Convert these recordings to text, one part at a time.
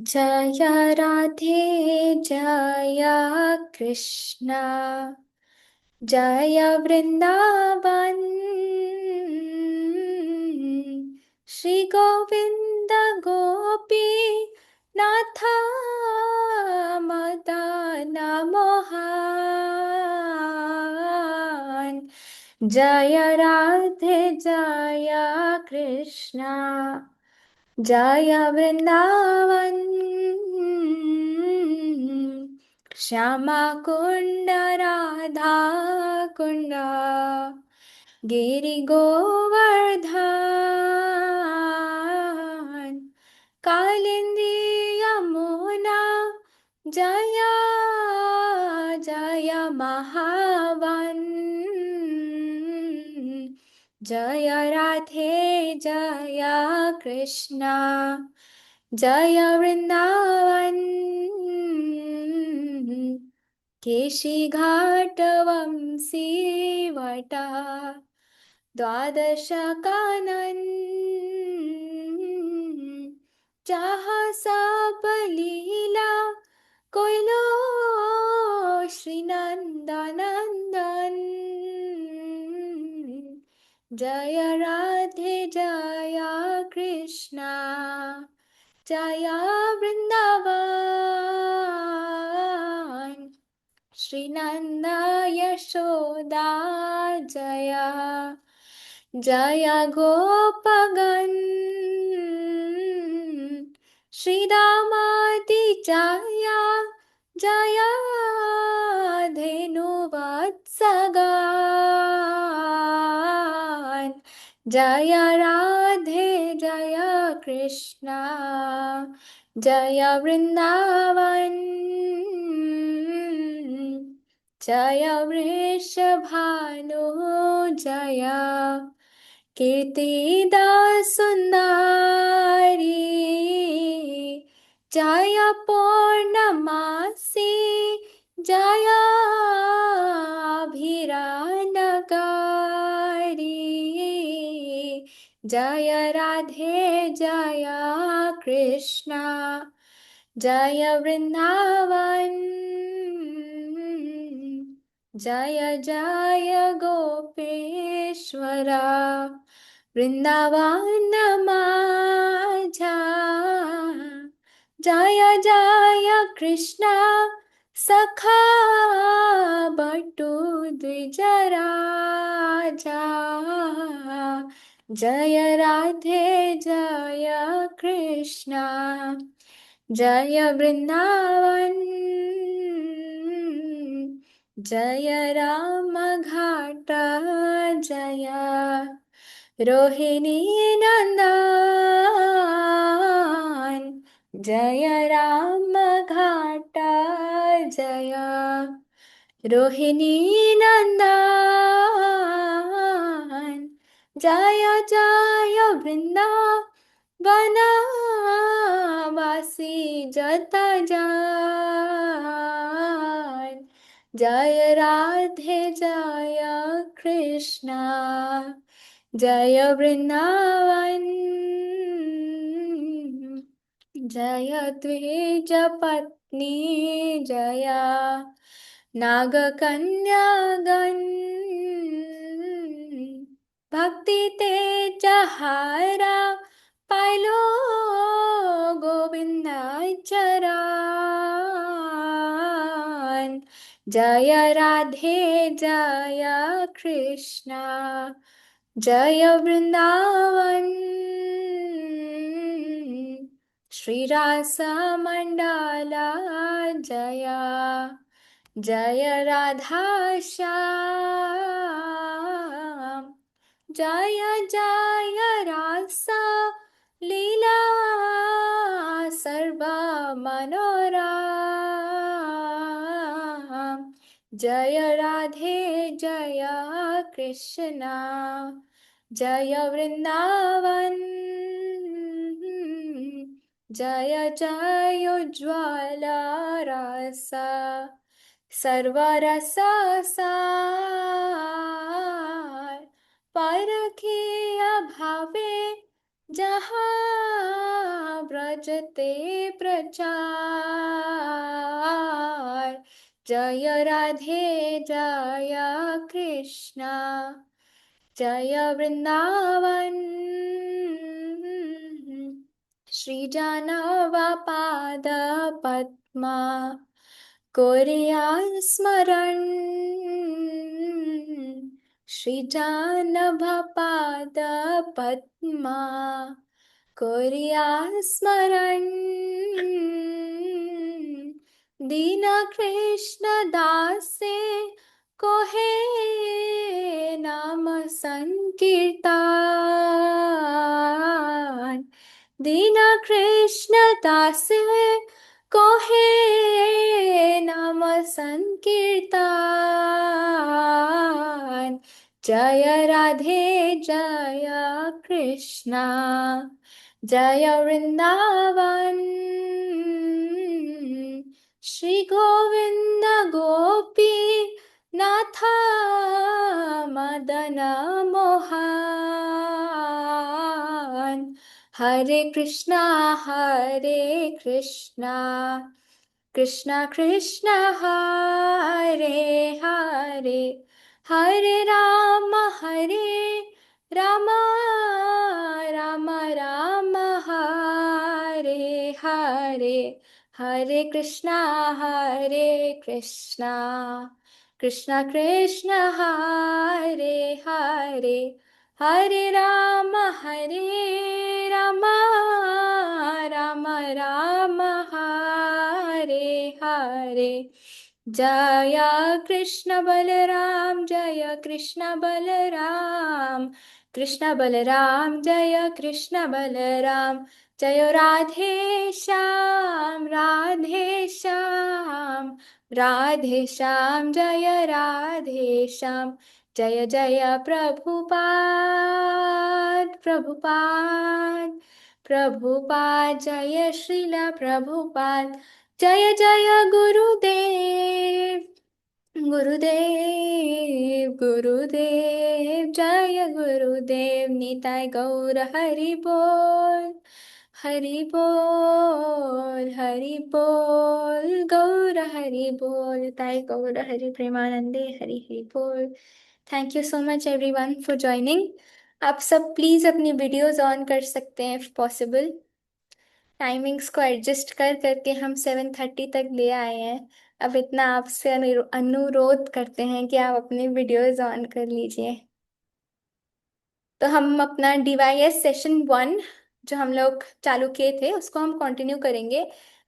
जय राधे जय कृष्ण जय वृंदावन श्री गोविंद गोपी नाथ मदन मोहन जय राधे जय कृष्ण जय वृंदावन श्यामा कुंड राधा कुंड गिरि गोवर्धन कालिंदी यमुना जय जय महावन जय राधे जय कृष्ण जय वृंदावन केशी घाट वंशी वटा द्वादश कानन जहाँ सब लीला कोइलो श्री नंदनंदन जय राधे जय कृष्णा जय वृंदावन श्री नंद यशोदा जय जय गोपगण श्री दामादि जय जय धेनुवत्सगण जय राधे जय कृष्णा जय वृंदावन जय वृषभानु जय कीर्तिदा सुंदरी जय पौर्णमासी जय अभिरानगरी जय राधे जय कृष्णा जय वृंदावन जय जय गोपेश्वरा वृंदावन माझा जय जय कृष्णा सखा बटु द्विजराजा जय राधे जय कृष्णा जय वृंदावन जय राम घाट जय रोहिणी नंदन जय राम घाट जय रोहिणी नंदन जय जय वृंदावनवासी जता जान जय राधे जय कृष्णा जय वृंदावन जय द्विज पत्नी जय नागकन्यागण भक्ति तेज हारा पाइलो गोविंद चरण जय राधे जय कृष्णा जय वृंदावन श्री रास मंडला जय जय राधा श्याम जय जय रास लीला सर्व मनोरम जय राधे जय कृष्णा जय वृंदावन जय जय उज्ज्वल रस सर्वरस सार परखिया भावे जहाँ व्रजते प्रचार। जय राधे जय कृष्णा, जय वृंदावन श्री जानवापाद पद्मा। कोरिया स्मरण श्री जानभापाद पद्मा। कोरिया स्मरण दीन कृष्ण दासे कोहे नाम संकीर्तन। दीन कृष्ण दासे कोहे नाम संकीर्तन। जय राधे जय कृष्णा, जय वृंदावन श्री गोविंद गोपी नाथ मदन मोहन। हरे कृष्णा कृष्णा कृष्णा हरे हरे, हरे राम राम राम राम हरे हरे, हरे कृष्णा कृष्णा कृष्णा हरे हरे, हरे राम राम राम राम हरे हरे। जय कृष्ण बलराम जय कृष्ण बलराम, कृष्ण बलराम जय कृष्ण बलराम। जय राधे श्याम राधे श्याम जय राधे श्याम। जय जय प्रभुपाद जय श्रीला प्रभुपाद। जय जय गुरुदेव जय गुरुदेव। निताय गौर हरि बोल, हरि बोल गौर हरि बोल। ताई गौर हरि प्रेमानंदे हरि हरि बोल। Thank you so much everyone for joining. आप सब प्लीज अपनी वीडियोस ऑन कर सकते हैं इफ पॉसिबल। टाइमिंग्स को एडजस्ट कर करके हम 7:30 तक ले आए हैं। अब इतना आपसे अनुरोध करते हैं कि आप अपनी वीडियोस ऑन कर लीजिए। तो हम अपना DYS सेशन 1 जो हम लोग चालू किए थे उसको हम कंटिन्यू करेंगे,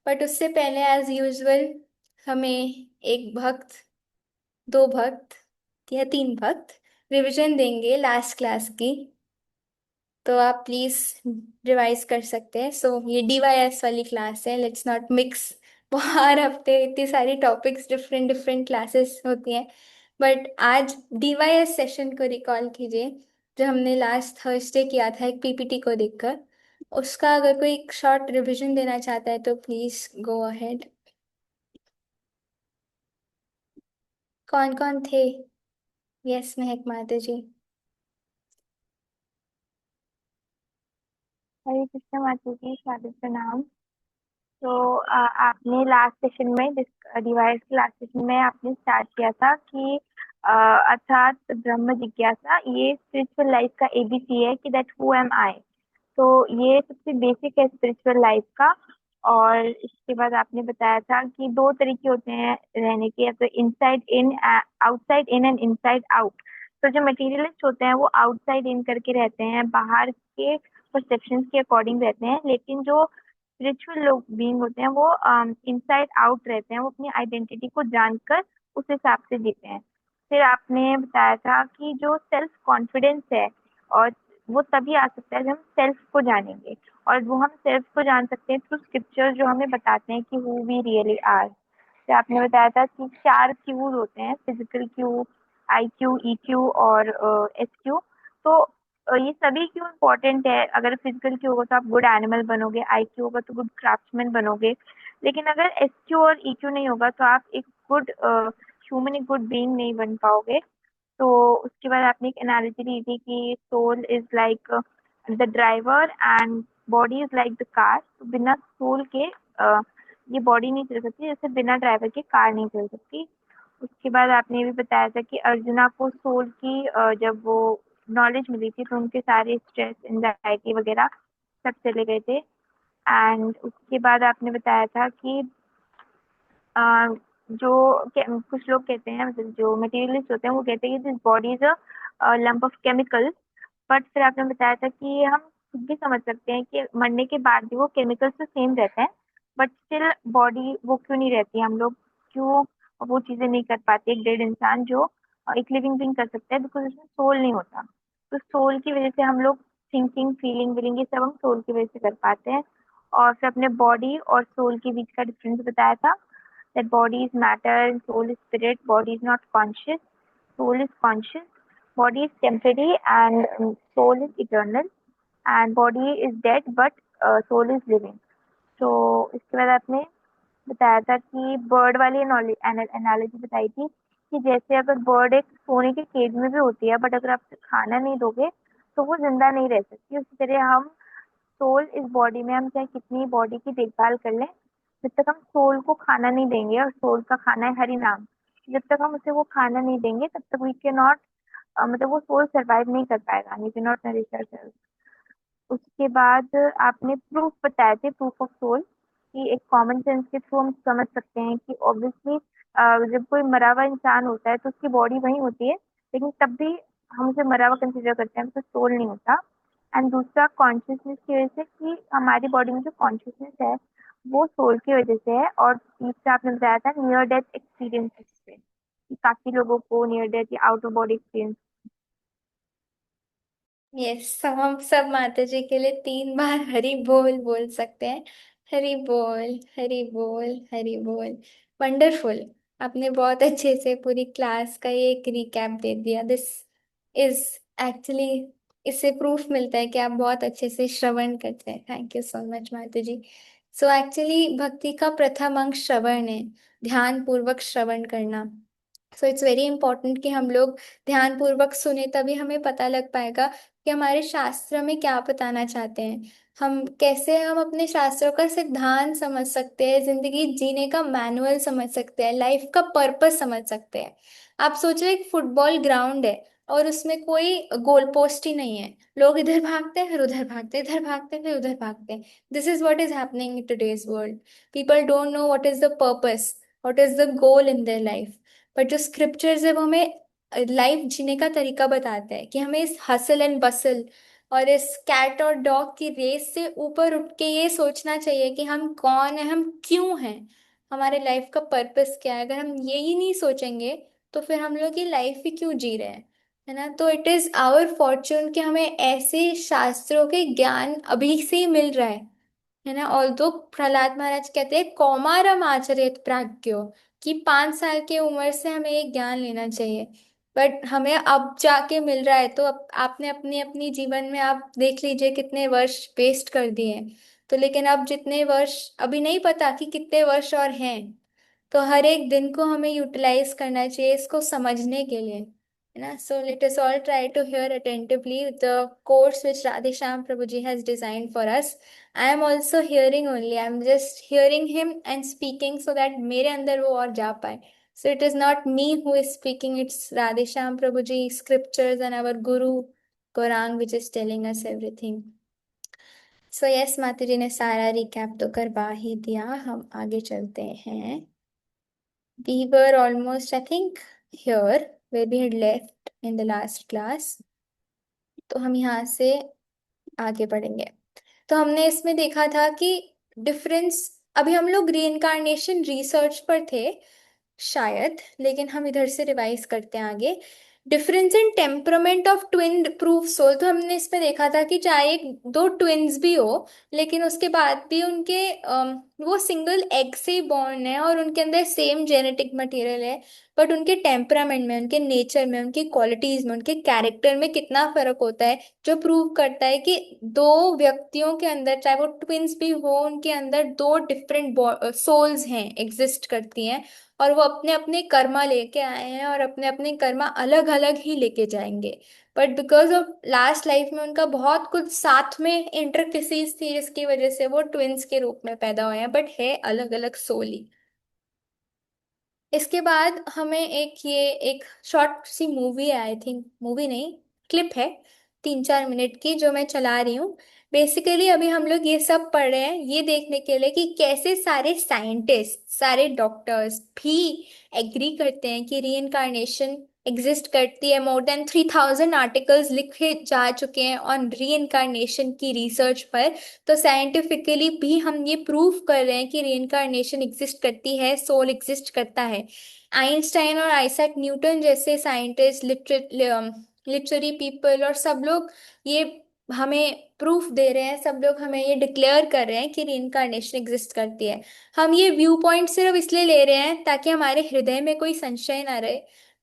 बट उससे पहले एज यूजुअल हमें एक भक्त, 2 भक्त या 3 भक्त रिवीजन देंगे लास्ट क्लास की। तो आप प्लीज रिवाइज कर सकते हैं। सो ये DYS वाली क्लास है, लेट्स नॉट मिक्स। हर हफ्ते इतनी सारी टॉपिक्स डिफरेंट डिफरेंट क्लासेस होती हैं, बट आज DYS सेशन को रिकॉल कीजिए जो हमने लास्ट थर्सडे किया था एक PPT को देखकर। उसका अगर कोई शॉर्ट रिवीजन देना चाहता है तो प्लीज गो अहेड। कौन कौन थे? यस महक माता जी। हरे कृष्ण माता जी, स्वागत प्रणाम। तो आपने लास्ट सेशन में डिवाइस के लास्ट सेशन में आपने स्टार्ट किया था कि अर्थात ब्रह्म जिज्ञासा ये स्पिरिचुअल लाइफ का ABC है कि दैट हु एम आई। तो ये सबसे बेसिक है स्पिरिचुअल लाइफ का। और इसके बाद आपने बताया था कि 2 तरीके होते हैं रहने के, या तो inside in, outside in and inside out. तो जो मटेरियलिस्ट होते हैं वो आउटसाइड इन करके रहते हैं, बाहर के परसेप्शन के अकॉर्डिंग रहते हैं, लेकिन जो स्पिरिचुअल लोग बीइंग होते हैं वो इनसाइड आउट रहते हैं, वो अपनी आइडेंटिटी को जानकर उस हिसाब से जीते हैं। फिर आपने बताया था कि जो सेल्फ कॉन्फिडेंस है, और वो तभी आ सकता है जब हम सेल्फ को जानेंगे, और वो हम सेल्फ को जान सकते हैं थ्रू स्क्रिप्चर जो हमें बताते हैं कि हु वी रियली आर। तो आपने बताया था कि 4 क्यूज होते हैं, फिजिकल क्यू, IQ, EQ और SQ। तो ये सभी क्यों इम्पोर्टेंट है। अगर फिजिकल क्यू होगा तो आप गुड एनिमल बनोगे, IQ होगा तो गुड क्राफ्ट्समैन बनोगे, लेकिन अगर SQ और EQ नहीं होगा तो आप एक गुड ह्यूमन, एक गुड बीइंग नहीं बन पाओगे। तो उसके बाद आपने एक एनालिसिस दी थी कि soul is like the driver and body is like the car, तो बिना सोल के ये बॉडी नहीं चल सकती, जैसे बिना ड्राइवर के कार नहीं चल सकती। उसके बाद आपने ये भी बताया था कि अर्जुना को सोल की जब वो नॉलेज मिली थी तो उनके सारे स्ट्रेस एंजाइटी वगैरह सब चले गए थे। एंड उसके बाद आपने बताया था कि अ, कुछ लोग कहते हैं, मतलब जो मटेरियलिस्ट होते हैं वो कहते हैं कि this body is a lump of chemical. But फिर आपने बताया था कि हम खुद भी समझ सकते हैं कि मरने के बाद भी वो केमिकल्स तो सेम रहते हैं, बट स्टिल बॉडी वो क्यों नहीं रहती, हम लोग क्यों वो चीज़ें नहीं कर पाते, एक डेड इंसान जो एक लिविंग बीइंग कर सकता है, बिकॉज उसमें सोल नहीं होता। तो सोल की वजह से हम लोग थिंकिंग फीलिंग विलिंग ये सब हम सोल की वजह से कर पाते हैं। और फिर अपने बॉडी और सोल के बीच का डिफरेंस बताया था, that body is matter and soul is spirit. Body is not conscious, soul is conscious. Body is temporary and soul is eternal. And body is dead but soul is living. तो इसके बाद आपने बताया था कि bird वाली analogy बताई थी कि जैसे अगर बर्ड एक सोने के केज में भी होती है, बट अगर आप उसे खाना नहीं दोगे तो वो जिंदा नहीं रह सकती। उसी तरह हम सोल इस बॉडी में, हम चाहे कितनी बॉडी की देखभाल कर लें, जब तक हम सोल को खाना नहीं देंगे, और सोल का खाना है हरि नाम, जब तक हम उसे वो खाना नहीं देंगे तब तक वी कैन नॉट, मतलब वो सोल सर्वाइव नहीं कर पाएगा, we can not nourish ourselves. उसके बाद आपने प्रूफ बताए थे, प्रूफ ऑफ सोल, कि एक कॉमन सेंस के थ्रू हम समझ सकते हैं कि ऑब्वियसली जब कोई मरा हुआ इंसान होता है तो उसकी बॉडी वहीं होती है, लेकिन तब भी हम उसे मरा हुआ कंसिडर करते हैं, तो सोल नहीं होता। एंड दूसरा कॉन्शियसनेस की वजह से, कि हमारी बॉडी में जो कॉन्शियसनेस है वो सोल की वजह से है। और तीसरा आपने बताया था नियर डेथ एक्सपीरियंसेस पे, कि काफी लोगों को नियर डेथ या out of body experience. Yes, हम सब माता जी के लिए 3 बार हरि बोल बोल सकते हैं। हरि बोल, हरि बोल, हरि बोल। वंडरफुल। आपने बहुत अच्छे से पूरी क्लास का ये एक रिकैप दे दिया। दिस इज एक्चुअली, इससे प्रूफ मिलता है कि आप बहुत अच्छे से श्रवण करते हैं। थैंक यू सो मच माता जी। सो एक्चुअली भक्ति का प्रथम अंग श्रवण है, ध्यान पूर्वक श्रवण करना। सो इट्स वेरी इंपॉर्टेंट कि हम लोग ध्यान पूर्वक सुने, तभी हमें पता लग पाएगा कि हमारे शास्त्र में क्या बताना चाहते हैं। हम अपने शास्त्रों का सिद्धांत समझ सकते हैं, जिंदगी जीने का मैनुअल समझ सकते हैं, लाइफ का पर्पस समझ सकते हैं। आप सोचो, एक फुटबॉल ग्राउंड है और उसमें कोई गोल पोस्ट ही नहीं है। लोग इधर भागते हैं फिर उधर भागते हैं, इधर भागते हैं फिर उधर भागते हैं। This is what is happening in today's world. People don't know what is the purpose, what is the goal in their life. But जो स्क्रिप्चर्स है वो हमें लाइफ जीने का तरीका बताता है कि हमें इस हसल एंड बसल और इस कैट और डॉग की रेस से ऊपर उठ के ये सोचना चाहिए कि हम कौन है, हम क्यों हैं, हमारे लाइफ का पर्पस क्या है। अगर हम यही नहीं सोचेंगे तो फिर हम लोग ये लाइफ ही क्यों जी रहे हैं, है ना। तो इट इज आवर फॉर्चून कि हमें ऐसे शास्त्रों के ज्ञान अभी से ही मिल रहा है ना। और तो प्रहलाद महाराज कहते हैं कौमारम आचरेत प्राज्ञो, कि 5 साल की उम्र से हमें ये ज्ञान लेना चाहिए। बट हमें अब जाके मिल रहा है। तो अब आपने अपनी अपनी जीवन में आप देख लीजिए कितने वर्ष वेस्ट कर दिए हैं। तो लेकिन अब जितने वर्ष, अभी नहीं पता कि कितने वर्ष और हैं। तो हर एक दिन को हमें यूटिलाइज करना चाहिए इसको समझने के लिए, है ना। So let us all try to hear attentively the course which Radhe Shyam Prabhuji has designed for us. I am also hearing only, I am just hearing him and speaking so that मेरे अंदर वो और जा पाए। So it is not me who is speaking, it's Radhe Shyam Prabhuji scriptures and our Guru Gaurang which is telling us everything. So yes, माता जी ने सारा recap तो करवा ही दिया, हम आगे चलते हैं। We were almost, I think, here where we had left in the last class. तो हम यहाँ से आगे बढ़ेंगे। तो हमने इसमें देखा था कि डिफरेंस, अभी हम लोग रीइंकारनेशन रिसर्च पर थे शायद, लेकिन हम इधर से रिवाइज करते हैं आगे। Difference in temperament of twin proof soul, तो हमने इसमें देखा था कि चाहे एक दो ट्विन्स भी हो, लेकिन उसके बाद भी उनके वो सिंगल एग से ही बॉर्न है और उनके अंदर सेम जेनेटिक मटेरियल है, बट उनके टेम्परामेंट में, उनके नेचर में, उनकी क्वालिटीज में, उनके कैरेक्टर में कितना फर्क होता है, जो प्रूव करता है कि दो व्यक्तियों के अंदर, चाहे वो ट्विन्स भी हो, उनके अंदर दो डिफरेंट सोल्स हैं, एग्जिस्ट करती हैं। और वो अपने अपने कर्मा लेके आए हैं और अपने अपने कर्मा अलग अलग ही लेके जाएंगे। But because of last life में उनका बहुत कुछ साथ में इंटरक्सिस थी, जिसकी वजह से वो ट्विंस के रूप में पैदा हुए हैं, बट है अलग अलग सोल। इसके बाद हमें एक शॉर्ट सी मूवी है, आई थिंक मूवी नहीं, क्लिप है 3-4 मिनट की, जो मैं चला रही हूँ। बेसिकली अभी हम लोग ये सब पढ़ रहे हैं ये देखने के लिए कि कैसे सारे साइंटिस्ट, सारे डॉक्टर्स भी एग्री करते हैं कि री एग्जिस्ट करती है। मोर देन 3000 आर्टिकल्स लिखे जा चुके हैं ऑन री की रिसर्च पर। तो साइंटिफिकली भी हम ये प्रूव कर रहे हैं कि री एग्जिस्ट करती है, सोल एग्जिस्ट करता है। आइंस्टाइन और आइजैक न्यूटन जैसे साइंटिस्ट, लिटरेरी पीपल और सब लोग ये हमें प्रूफ दे रहे हैं, सब लोग हमें ये डिक्लेयर कर रहे हैं कि री एग्जिस्ट करती है। हम ये व्यू पॉइंट सिर्फ इसलिए ले रहे हैं ताकि हमारे हृदय में कोई संशय ना रहे।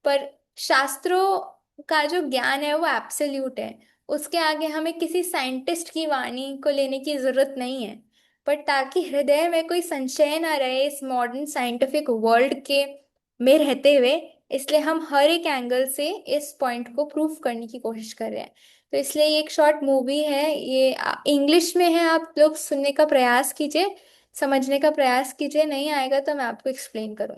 पर शास्त्रों का जो ज्ञान है वो एब्सोल्यूट है, उसके आगे हमें किसी साइंटिस्ट की वाणी को लेने की जरूरत नहीं है। पर ताकि हृदय में कोई संशय ना रहे इस मॉडर्न साइंटिफिक वर्ल्ड के में रहते हुए, इसलिए हम हर एक एंगल से इस पॉइंट को प्रूव करने की कोशिश कर रहे हैं। तो इसलिए ये एक शॉर्ट मूवी है, ये इंग्लिश में है, आप लोग सुनने का प्रयास कीजिए, समझने का प्रयास कीजिए, नहीं आएगा तो मैं आपको एक्सप्लेन करूँ।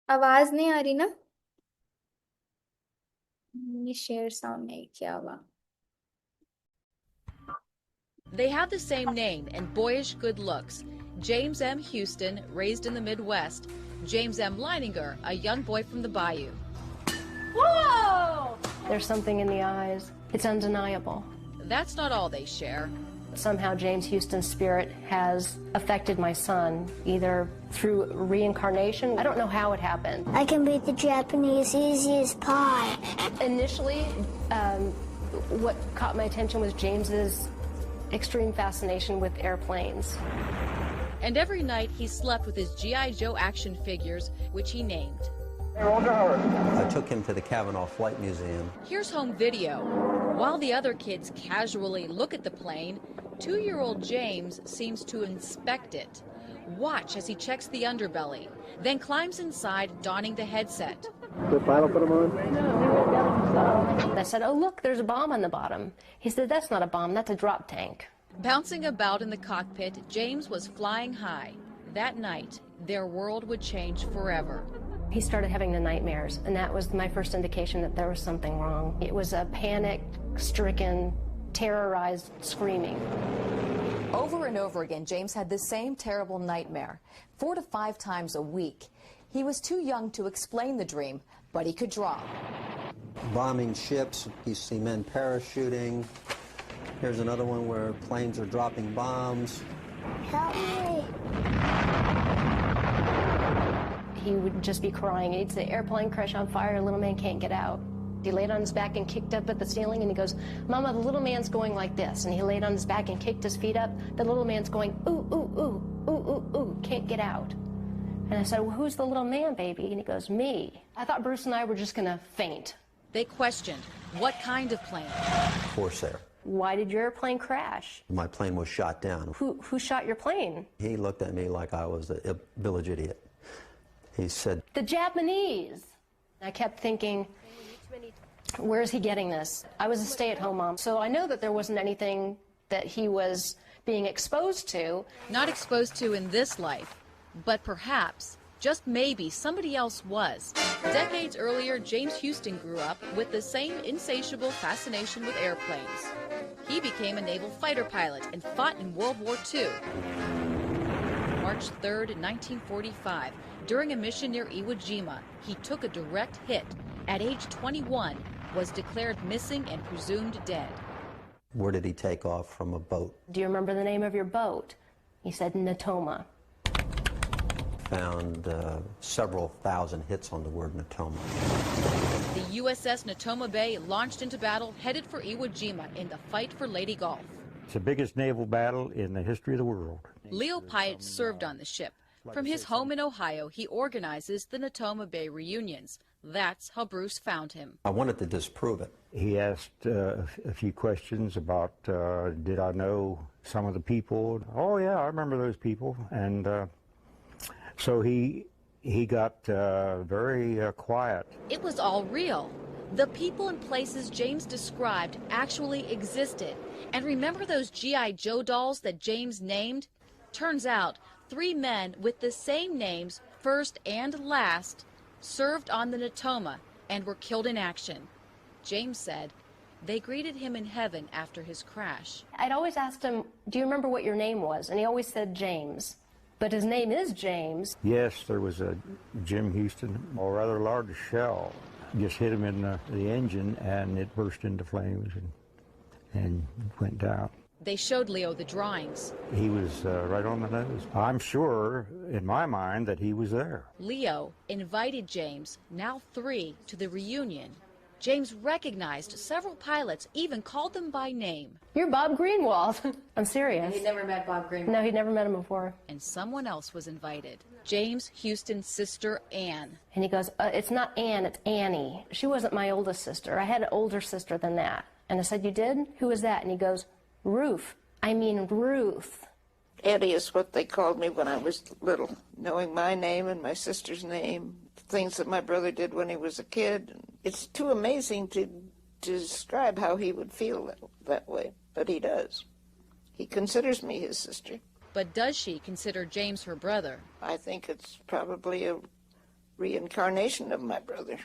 आवाज नहीं आ रही ना? ये शेयर साउंड नहीं किया हुआ। They have the same name and boyish good looks. James M. Houston, raised in the Midwest. James M. Leininger, a young boy from the Bayou. Whoa! There's something in the eyes. It's undeniable. That's not all they share. Somehow James Houston's spirit has affected my son, either through reincarnation. I don't know how it happened. I can beat the Japanese easy as pie. Initially, what caught my attention was James's extreme fascination with airplanes. And every night he slept with his G.I. Joe action figures, which he named. I took him to the Kavanaugh Flight Museum. Here's home video. While the other kids casually look at the plane, 2-year-old James seems to inspect it. Watch as he checks the underbelly, then climbs inside, donning the headset. The pilot put him on? I said, oh, look, there's a bomb on the bottom. He said, that's not a bomb, that's a drop tank. Bouncing about in the cockpit, James was flying high. That night, their world would change forever. He started having the nightmares, and that was my first indication that there was something wrong. It was a panic-stricken, terrorized screaming. Over and over again, James had the same terrible nightmare, 4 to 5 times a week. He was too young to explain the dream, but he could draw. Bombing ships, you see men parachuting. Here's another one where planes are dropping bombs. Help me. He would just be crying. He'd say, airplane crash on fire, little man can't get out. He laid on his back and kicked up at the ceiling, and he goes, Mama, the little man's going like this. And he laid on his back and kicked his feet up. The little man's going, ooh, ooh, ooh, ooh, ooh, ooh, can't get out. And I said, well, who's the little man, baby? And he goes, me. I thought Bruce and I were just going to faint. They questioned, what kind of plane? Corsair. Why did your airplane crash? My plane was shot down. Who shot your plane? He looked at me like I was a village idiot. He said, The Japanese. I kept thinking, where is he getting this? I was a stay-at-home mom, so I know that there wasn't anything that he was being exposed to. Not exposed to in this life, but perhaps, just maybe, somebody else was. Decades earlier, James Houston grew up with the same insatiable fascination with airplanes. He became a naval fighter pilot and fought in World War II. March 3rd, 1945, during a mission near Iwo Jima, he took a direct hit. At age 21, was declared missing and presumed dead. where did he take off from a boat? Do you remember the name of your boat? He said Natoma. Found several thousand hits on the word Natoma. The USS Natoma Bay launched into battle, headed for Iwo Jima in the fight for Leyte Gulf. It's the biggest naval battle in the history of the world. Leo Pyatt served on the ship. From his home in Ohio, he organizes the Natoma Bay reunions, That's how Bruce found him. I wanted to disprove it. He asked a few questions about, did I know some of the people? Oh yeah, I remember those people. And so he got very quiet. It was all real. The people and places James described actually existed. And remember those G.I. Joe dolls that James named? Turns out 3 men with the same names, first and last, served on the Natoma and were killed in action. James said they greeted him in heaven after his crash. I'd always asked him, do you remember what your name was? And he always said James. But his name is James. Yes, there was a Jim Houston, a rather large shell, just hit him in the engine, and it burst into flames and went down. They showed Leo the drawings. He was right on the nose. I'm sure, in my mind, that he was there. Leo invited James, now 3, to the reunion. James recognized several pilots, even called them by name. You're Bob Greenwald. I'm serious. He'd never met Bob Greenwald. No, he'd never met him before. And someone else was invited. James Houston's sister, Ann. And he goes, it's not Ann, it's Annie. She wasn't my oldest sister. I had an older sister than that. And I said, you did? Who was that? And he goes, Ruth. I mean Ruth. Annie is what they called me when I was little, knowing my name and my sister's name, things that my brother did when he was a kid. It's too amazing to describe how he would feel that way, but he does. He considers me his sister. But does she consider James her brother? I think it's probably a reincarnation of my brother.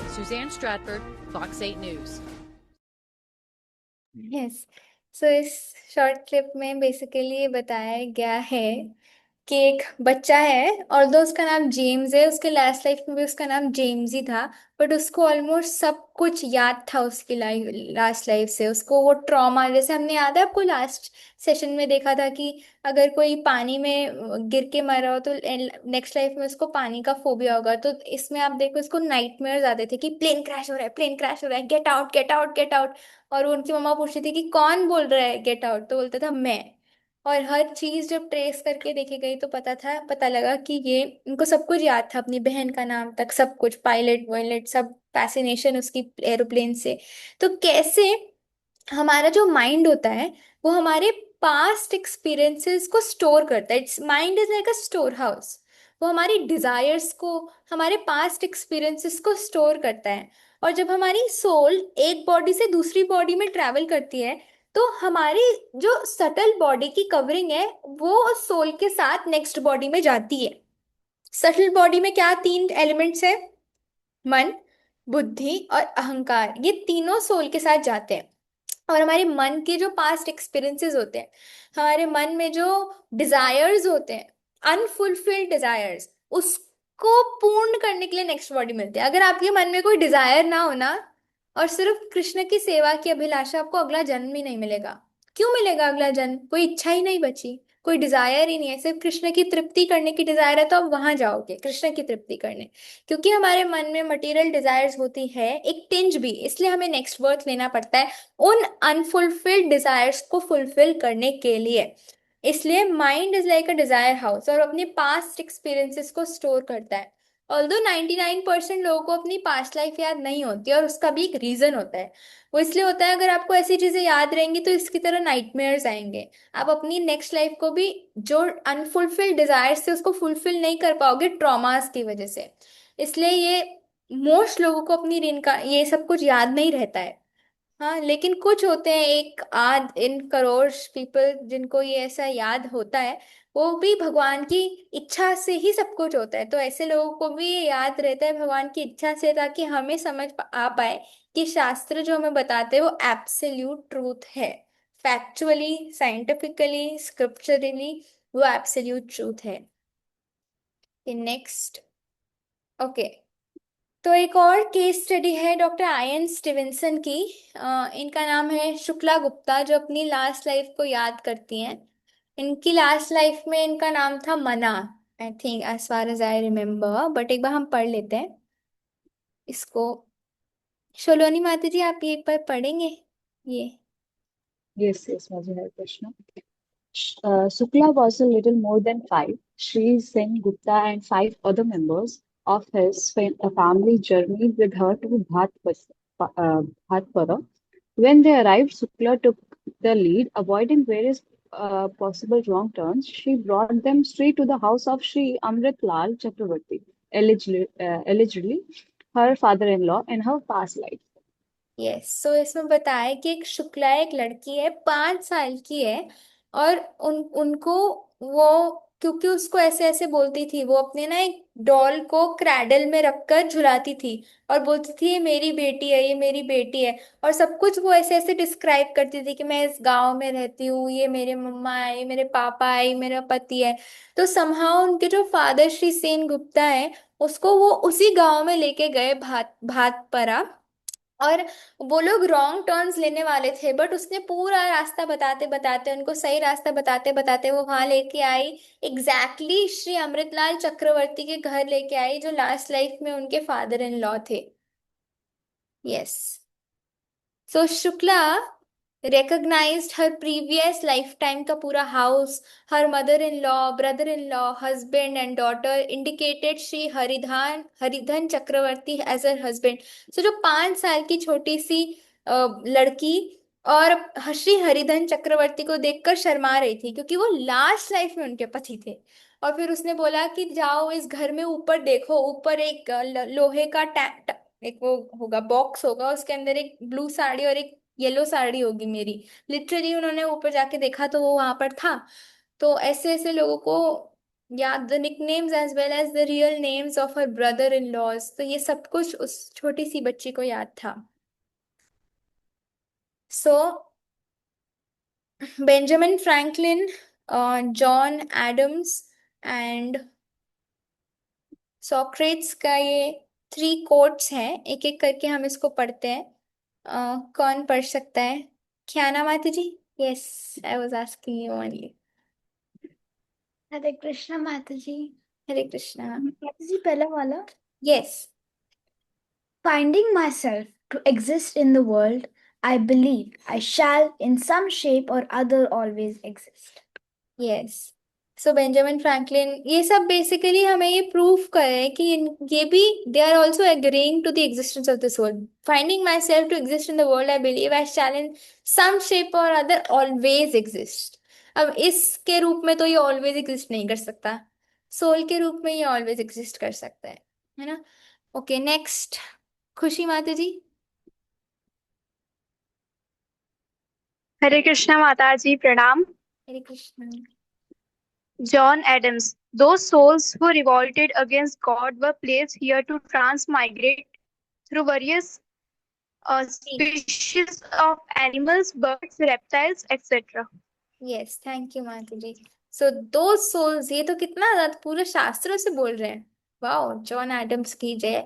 Suzanne Stratford, Fox 8 News. Yes so इस short clip में basically ये बताया गया है कि एक बच्चा है और दो उसका नाम जेम्स है, उसके लास्ट लाइफ में भी उसका नाम जेम्स ही था, बट उसको ऑलमोस्ट सब कुछ याद था उसकी लास्ट लाइफ से। उसको वो ट्रॉमा, जैसे हमने याद है आपको लास्ट सेशन में देखा था कि अगर कोई पानी में गिर के मरा हो तो नेक्स्ट लाइफ में उसको पानी का फोबिया होगा। तो इसमें आप देखो इसको नाइटमेयर्स आते थे कि प्लेन क्रैश हो रहा है, प्लेन क्रैश हो रहा है, get out get out get out. और उनकी मम्मा पूछती थी कि कौन बोल रहा है गेट आउट, तो बोलता था मैं। और हर चीज जब ट्रेस करके देखी गई तो पता लगा कि ये इनको सब कुछ याद था, अपनी बहन का नाम तक सब कुछ, पायलट वायलट सब, फैसिनेशन उसकी एरोप्लेन से। तो कैसे हमारा जो माइंड होता है वो हमारे पास्ट एक्सपीरियंसेस को स्टोर करता है। It's mind is like a store house. वो हमारी डिजायर्स को, हमारे पास्ट एक्सपीरियंसेस को स्टोर करता है। और जब हमारी सोल एक बॉडी से दूसरी बॉडी में ट्रैवल करती है तो हमारी जो सटल बॉडी की कवरिंग है वो सोल के साथ नेक्स्ट बॉडी में जाती है। सटल बॉडी में क्या 3 एलिमेंट्स है? मन, बुद्धि और अहंकार। ये तीनों सोल के साथ जाते हैं। और हमारे मन के जो पास्ट एक्सपीरियंसेस होते हैं, हमारे मन में जो डिजायर्स होते हैं, अनफुलफिल्ड डिजायर्स, उसको पूर्ण करने के लिए नेक्स्ट बॉडी मिलती है। अगर आपके मन में कोई डिजायर ना हो ना और सिर्फ कृष्ण की सेवा की अभिलाषा, आपको अगला जन्म ही नहीं मिलेगा। क्यों मिलेगा अगला जन्म? कोई इच्छा ही नहीं बची, कोई डिजायर ही नहीं है, सिर्फ कृष्ण की तृप्ति करने की डिजायर है तो आप वहां जाओगे कृष्ण की तृप्ति करने। क्योंकि हमारे मन में मटेरियल डिजायर्स होती है एक टिंज भी, इसलिए हमें नेक्स्ट बर्थ लेना पड़ता है उन अनफुलफिल्ड डिजायर्स को फुलफिल करने के लिए। इसलिए mind is like a desire house और अपने पास्ट एक्सपीरियंसेस को स्टोर करता है। ऑल्दो 99% लोगों को अपनी पास्ट लाइफ याद नहीं होती और उसका भी एक रीजन होता है। वो इसलिए होता है, अगर आपको ऐसी चीजें याद रहेंगी तो इसकी तरह नाइटमेयर्स आएंगे। आप अपनी नेक्स्ट लाइफ को भी जो अनफुलफिल्ड डिजायर्स थे उसको फुलफिल नहीं कर पाओगे ट्रॉमास की वजह से। इसलिए ये मोस्ट लोगों को अपनी ये सब कुछ याद नहीं रहता है। हाँ, लेकिन कुछ होते हैं, एक आध इन करोड़ पीपल जिनको ये ऐसा याद होता है, वो भी भगवान की इच्छा से ही सब कुछ होता है। तो ऐसे लोगों को भी ये याद रहता है भगवान की इच्छा से, ताकि हमें समझ आ पाए कि शास्त्र जो हमें बताते हैं वो एब्सोल्यूट ट्रूथ है। फैक्चुअली, साइंटिफिकली, स्क्रिप्चरली वो एब्सोल्यूट ट्रूथ है। नेक्स्ट, ओके, तो एक और केस स्टडी है डॉक्टर आयन स्टीवेंसन की। इनका नाम है शुक्ला गुप्ता, जो अपनी लास्ट लाइफ को याद करती हैं। इनकी लास्ट लाइफ में इनका नाम था मना, I think, as far as I remember, but एक बार हम पढ़ लेते हैं इसको। शोलोनी माता जी, आप ये एक बार पढ़ेंगे ये? Yes, yes, Madhu, Hare Krishna. Sukla was a little more than five. Shri Sen Gupta and five other members of his family journeyed with her to Bhatpara. When they arrived, Sukla took the lead, avoiding various possible wrong turns. She brought them straight to the house of Shri Amrit Lal Chakravarti, allegedly her father-in-law in her past life. Yes so इसमें बताया है कि एक शुक्ला एक लड़की है 5 साल की है और उनको वो क्योंकि उसको ऐसे ऐसे बोलती थी वो अपने ना एक डॉल को क्रैडल में रखकर झुलाती थी और बोलती थी ये मेरी बेटी है ये मेरी बेटी है और सब कुछ वो ऐसे ऐसे डिस्क्राइब करती थी कि मैं इस गांव में रहती हूँ ये मेरे मम्मा है ये मेरे पापा है ये मेरा पति है। तो समहाउ उनके जो फादर श्री सेन गुप्ता है उसको वो उसी गांव में लेके गए भातपरा और वो लोग रॉन्ग टर्न्स लेने वाले थे बट उसने पूरा रास्ता बताते बताते उनको सही रास्ता बताते बताते वो वहां लेके आई एग्जैक्टली श्री अमृतलाल चक्रवर्ती के घर लेके आई जो लास्ट लाइफ में उनके फादर इन लॉ थे। Yes so Shukla recognized her previous lifetime का पूरा house, her mother-in-law, brother-in-law, husband and daughter indicated Shri Haridhan Chakraborty as her husband. So जो 5 साल की छोटी सी लड़की और श्री हरिधन चक्रवर्ती को देखकर शर्मा रही थी क्योंकि वो लास्ट लाइफ में उनके पति थे। और फिर उसने बोला कि जाओ इस घर में ऊपर देखो ऊपर एक लोहे का एक वो होगा बॉक्स होगा उसके अंदर एक ब्लू साड़ी और एक येलो साड़ी होगी मेरी। लिटरली उन्होंने ऊपर जाके देखा तो वो वहां पर था। तो ऐसे ऐसे लोगों को याद the nicknames as well as the real names of her brother in laws तो ये सब कुछ उस छोटी सी बच्ची को याद था। So Benjamin Franklin John Adams and Socrates का ये 3 कोट्स हैं एक एक करके हम इसको पढ़ते हैं। कौन पढ़ सकता है? ख्याना माता जी? Yes I was asking you only. Hare Krishna माता जी। हरे कृष्णा। माता जी पहला वाला yes Finding myself to exist in the world, I believe I shall in some shape or other always exist. Yes so Benjamin Franklin ये सब बेसिकली हमें ये प्रूव कर रहे हैं कि ये भी they are also agreeing to the existence of this world. Finding my self to exist in the world I believe I shall in some shape और अदर ऑलवेज एग्जिस्ट। अब इसके रूप में तो ये ऑलवेज एग्जिस्ट नहीं कर सकता सोल के रूप में ये ऑलवेज एग्जिस्ट कर सकता है ना। ओके नेक्स्ट खुशी माता जी। हरे कृष्णा माता जी प्रणाम। हरे Krishna. John Adams. Those souls who revolted against God were placed here to transmigrate through various species of animals, birds, reptiles, etc. Yes thank you माता जी। सो दो सोल्स ये तो कितना ज्यादा पूरे शास्त्रों से बोल रहे हैं। वाओ जॉन एडम्स की जय।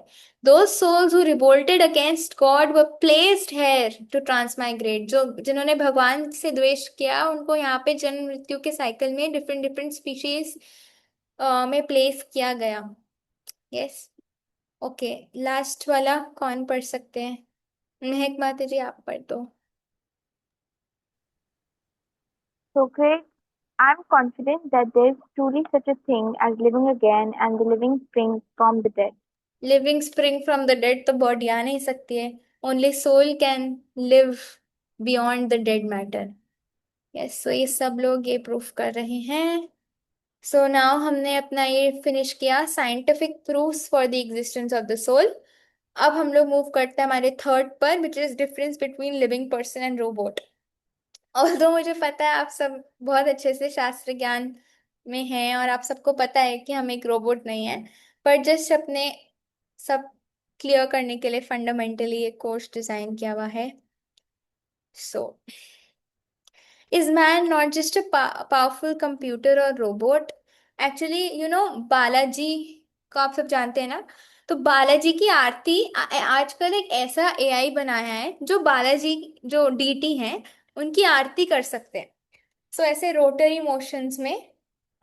दो souls who revolted against God were placed here to transmigrate जो जिन्होंने भगवान से द्वेष किया उनको यहाँ पे जन्म मृत्यु के साइकिल में डिफरेंट डिफरेंट स्पीशीज में प्लेस किया गया। यस ओके लास्ट वाला कौन पढ़ सकते हैं? महक माता जी आप पढ़ दो। Okay, I'm confident that there is truly such a thing as living again and the living spring from the dead. Living spring from the dead तो बॉडी आ नहीं सकती है। Only soul can live beyond the dead matter. Yes so ये सब लोग ये proof कर रहे हैं। सो नाउ हमने अपना ये फिनिश किया scientific proofs for the existence of the soul. अब हम लोग मूव करते हैं हमारे थर्ड पर which is difference between living person and robot. और तो मुझे पता है आप सब बहुत अच्छे से शास्त्र ज्ञान में हैं और आप सबको पता है कि हम एक रोबोट नहीं है पर जस्ट अपने सब क्लियर करने के लिए फंडामेंटली एक कोर्स डिजाइन किया हुआ है। So is man not just a powerful computer और robot? Actually you know Balaji को आप सब जानते हैं ना। तो बालाजी की आरती आजकल एक ऐसा एआई बनाया है जो बालाजी जो डीटी हैं उनकी आरती कर सकते हैं। सो ऐसे रोटरी मोशंस में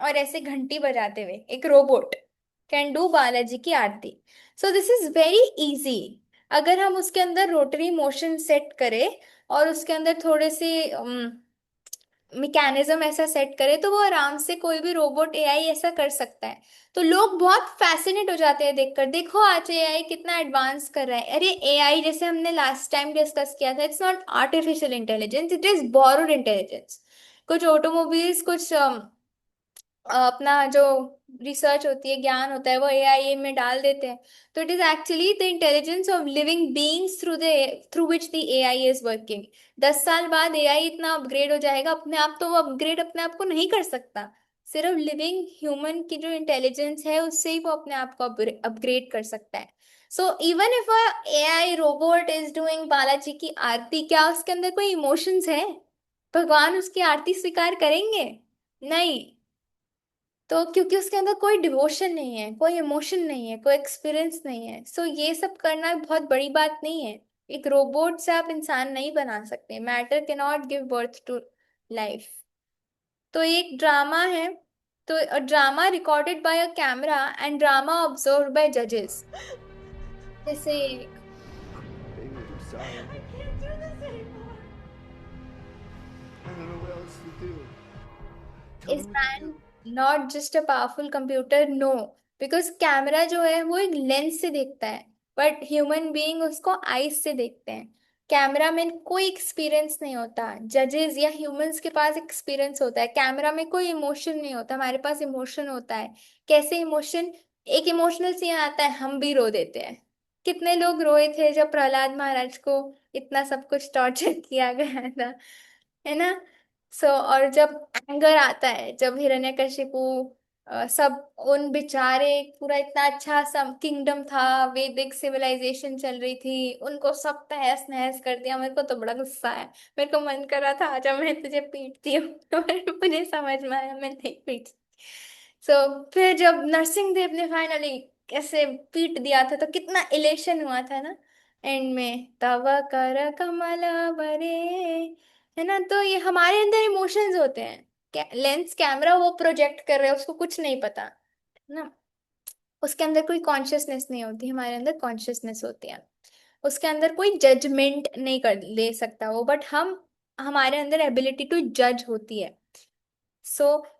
और ऐसे घंटी बजाते हुए एक रोबोट कैन डू बालाजी की आरती। So this is very easy अगर हम उसके अंदर रोटरी मोशन सेट करें और उसके अंदर थोड़े से मैकेनिज्म ऐसा सेट करे तो वो आराम से कोई भी रोबोट एआई ऐसा कर सकता है। तो लोग बहुत फैसिनेट हो जाते हैं देखकर, देखो आज एआई कितना एडवांस कर रहा है। अरे एआई जैसे हमने लास्ट टाइम डिस्कस किया था, it's not artificial intelligence, it is borrowed intelligence. कुछ ऑटोमोबाइल्स, कुछ अपना जो रिसर्च होती है, ज्ञान होता है, वो एआई में डाल देते हैं। तो it is actually the intelligence of living beings through which the AI is working. 10 साल बाद एआई इतना अपग्रेड हो जाएगा अपने आप, तो वो अपग्रेड अपने आप को नहीं कर सकता। सिर्फ लिविंग ह्यूमन की जो इंटेलिजेंस है उससे ही वो अपने आप को अपग्रेड कर सकता है। So even if a AI robot is doing Balaji की आरती, क्या उसके अंदर कोई इमोशंस है? भगवान उसकी आरती स्वीकार करेंगे? नहीं। तो क्योंकि उसके अंदर कोई डिवोशन नहीं है, कोई इमोशन नहीं है, कोई एक्सपीरियंस नहीं है। सो ये सब करना बहुत बड़ी बात नहीं है। एक रोबोट से आप इंसान नहीं बना सकते। Matter can not give birth to life. तो ये एक ड्रामा है। तो drama recorded by a camera and drama observed by जजेस। जैसे Baby, I'm sorry. I can't do this anymore. I don't know what else to do. Tell me Is what to man do. not just a powerful computer? No, because camera जो है वो एक lens से देखता है, but human being उसको eyes से देखते हैं। कैमरा में कोई एक्सपीरियंस नहीं होता। जजेस या ह्यूमंस के पास एक्सपीरियंस होता है, कैमरा में कोई इमोशन नहीं होता, हमारे पास इमोशन होता है। कैसे इमोशन? एक इमोशनल सीन आता है, हम भी रो देते हैं। कितने लोग रोए थे जब प्रहलाद महाराज को इतना सब कुछ टॉर्चर किया गया था, है ना? सो और जब एंगर आता है, जब हिरण्यकशिपु सब उन बेचारे, पूरा इतना अच्छा सा किंगडम था, वैदिक सिविलाइजेशन चल रही थी, उनको सब तहस नहस कर दिया। मेरे को तो बड़ा गुस्सा है। मेरे को मन कर रहा था आजा मैं तुझे पीटती हूँ पर मुझे समझ में आया मैं नहीं पीट। सो फिर जब नरसिंह देव ने फाइनली कैसे पीट दिया था तो कितना इलेशन हुआ था ना एंड में, तव कर कमल बरे, है ना? तो ये हमारे अंदर इमोशंस होते हैं। लेंस कैमरा वो प्रोजेक्ट कर रहे हैं, उसको कुछ नहीं पता, है ना? उसके अंदर कोई कॉन्शियसनेस नहीं होती, हमारे अंदर कॉन्शियसनेस होती है। उसके अंदर कोई जजमेंट नहीं कर ले सकता वो, बट हम, हमारे अंदर एबिलिटी टू जज होती है।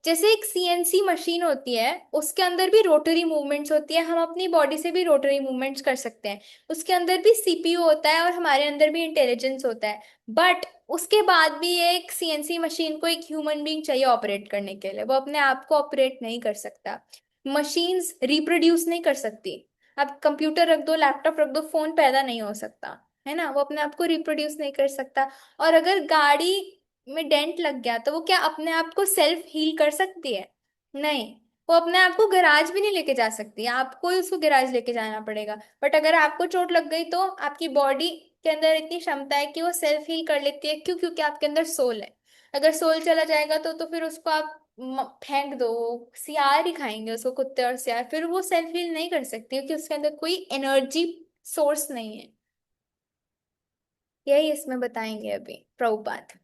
जैसे एक सीएनसी मशीन होती है, उसके अंदर भी रोटरी मूवमेंट्स होती है, हम अपनी बॉडी से भी रोटरी मूवमेंट्स कर सकते हैं। उसके अंदर भी सीपीयू होता है और हमारे अंदर भी इंटेलिजेंस होता है। बट उसके बाद भी एक सीएनसी मशीन को एक ह्यूमन बीइंग चाहिए ऑपरेट करने के लिए, वो अपने आप को ऑपरेट नहीं कर सकता। मशीन्स रिप्रोड्यूस नहीं कर सकती। अब कंप्यूटर रख दो, लैपटॉप रख दो, फोन पैदा नहीं हो सकता, है ना? वो अपने आप को रिप्रोड्यूस नहीं कर सकता। और अगर गाड़ी में डेंट लग गया तो वो क्या अपने आप को सेल्फ हील कर सकती है? नहीं। वो अपने आप को गैराज भी नहीं लेके जा सकती, आपको ही उसको गैराज लेके जाना पड़ेगा। बट अगर आपको चोट लग गई तो आपकी बॉडी के अंदर इतनी क्षमता है कि वो सेल्फ हील कर लेती है। क्यों? क्योंकि आपके अंदर सोल है। अगर सोल चला जाएगा तो फिर उसको आप फेंक दो, सियार ही खाएंगे उसको, कुत्ते और सियार, फिर वो सेल्फ हील नहीं कर सकती क्योंकि उसके अंदर कोई एनर्जी सोर्स नहीं है। यही इसमें बताएंगे अभी प्रभुपाद।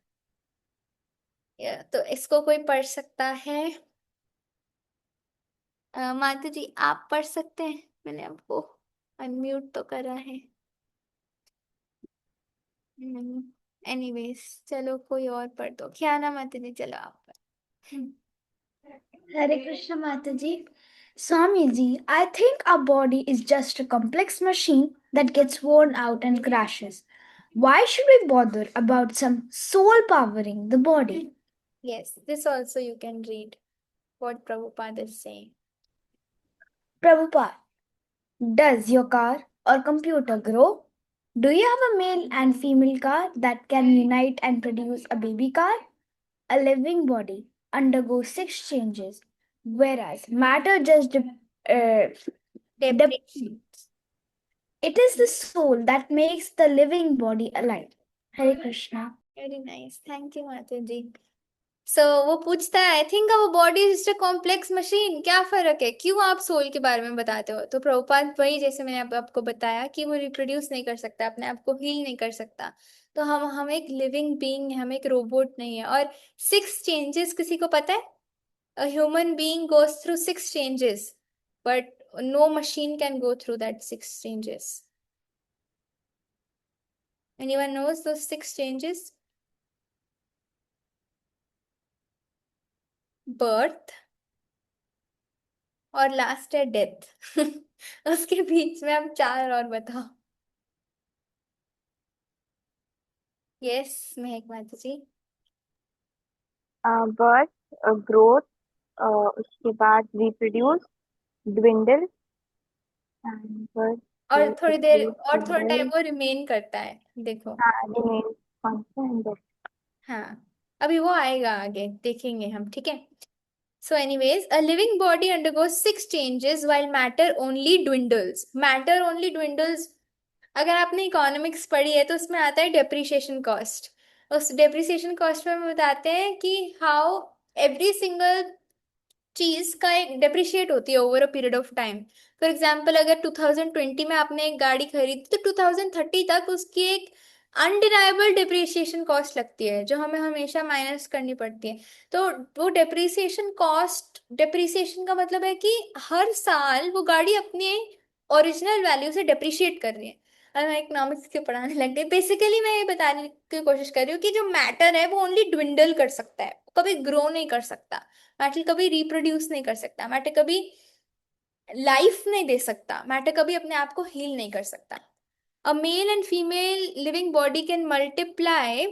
तो इसको कोई पढ़ सकता है? माता जी आप पढ़ सकते हैं, मैंने आपको अनम्यूट तो करा है। एनीवेज चलो कोई और पढ़ दो, क्या ना माता जी, चलो आप पढ़। Hare Krishna Mataji. Swamiji, I think our body is just a complex machine that gets worn out and crashes. Why should we bother about some soul powering the body? Yes, this also you can read what Prabhupada is saying. Prabhupada, does your car or computer grow? Do you have a male and female car that can unite and produce a baby car? A living body undergoes 6 changes, whereas matter just Depreciation. it is the soul that makes the living body alive. Hare Krishna. Very nice, thank you माता जी। वो पूछता है, I think our body is just a complex machine, क्या फर्क है, क्यों आप soul के बारे में बताते हो? तो प्रभुपाद वही, जैसे मैंने आपको बताया कि वो रिप्रोड्यूस नहीं कर सकता, अपने आप को हील नहीं कर सकता। तो हम एक लिविंग बीइंग है, हम एक रोबोट नहीं है। और 6 चेंजेस किसी को पता है? A human being goes through 6 changes, but no machine can go through that 6 changes. Anyone knows those 6 changes? Birth और लास्ट है डेथ। उसके बीच में आप चार और बताओ। यस महक माता जी। बर्थ, ग्रोथ, उसके बाद रिप्रोड्यूस, ड्विंडल, एंड बर्थ, और थोड़ी देर रिप्रोड्यूस, और थोड़ा टाइम ड्विंडल, वो रिमेन करता है, देखो। Remain constant, death. हाँ, अभी वो आएगा आगे, देखेंगे हम, ठीक है। So anyways, a living body undergoes six changes while matter only dwindles. Matter only dwindles, अगर आपने इकोनॉमिक्स पढ़ी है तो उसमें आता है डेप्रिसिएशन कॉस्ट। उस डेप्रिसिएशन कॉस्ट में हम बताते हैं कि हाउ एवरी सिंगल चीज का एक डेप्रिशिएट होती है over a period of time. For example, अगर 2020 में आपने एक गाड़ी खरीदी तो 2030 तक उसकी एक अनडिनाइबल डिप्रिसिएशन कॉस्ट लगती है, जो हमें हमेशा माइनस करनी पड़ती है। तो वो डेप्रिसिएशन कॉस्ट, डेप्रिसिएशन का मतलब है कि हर साल वो गाड़ी अपने ओरिजिनल वैल्यू से डेप्रिशिएट कर रही है। और मैं इकोनॉमिक्स के पढ़ाने लग गई। बेसिकली मैं ये बताने की कोशिश कर रही हूँ कि जो मैटर है वो ओनली ट्विंडल कर सकता है, कभी ग्रो नहीं कर सकता। मैटर कभी रिप्रोड्यूस नहीं कर सकता, मैटर कभी लाइफ नहीं दे सकता, मैटर कभी अपने आप को हील नहीं कर सकता। A male and female living body can multiply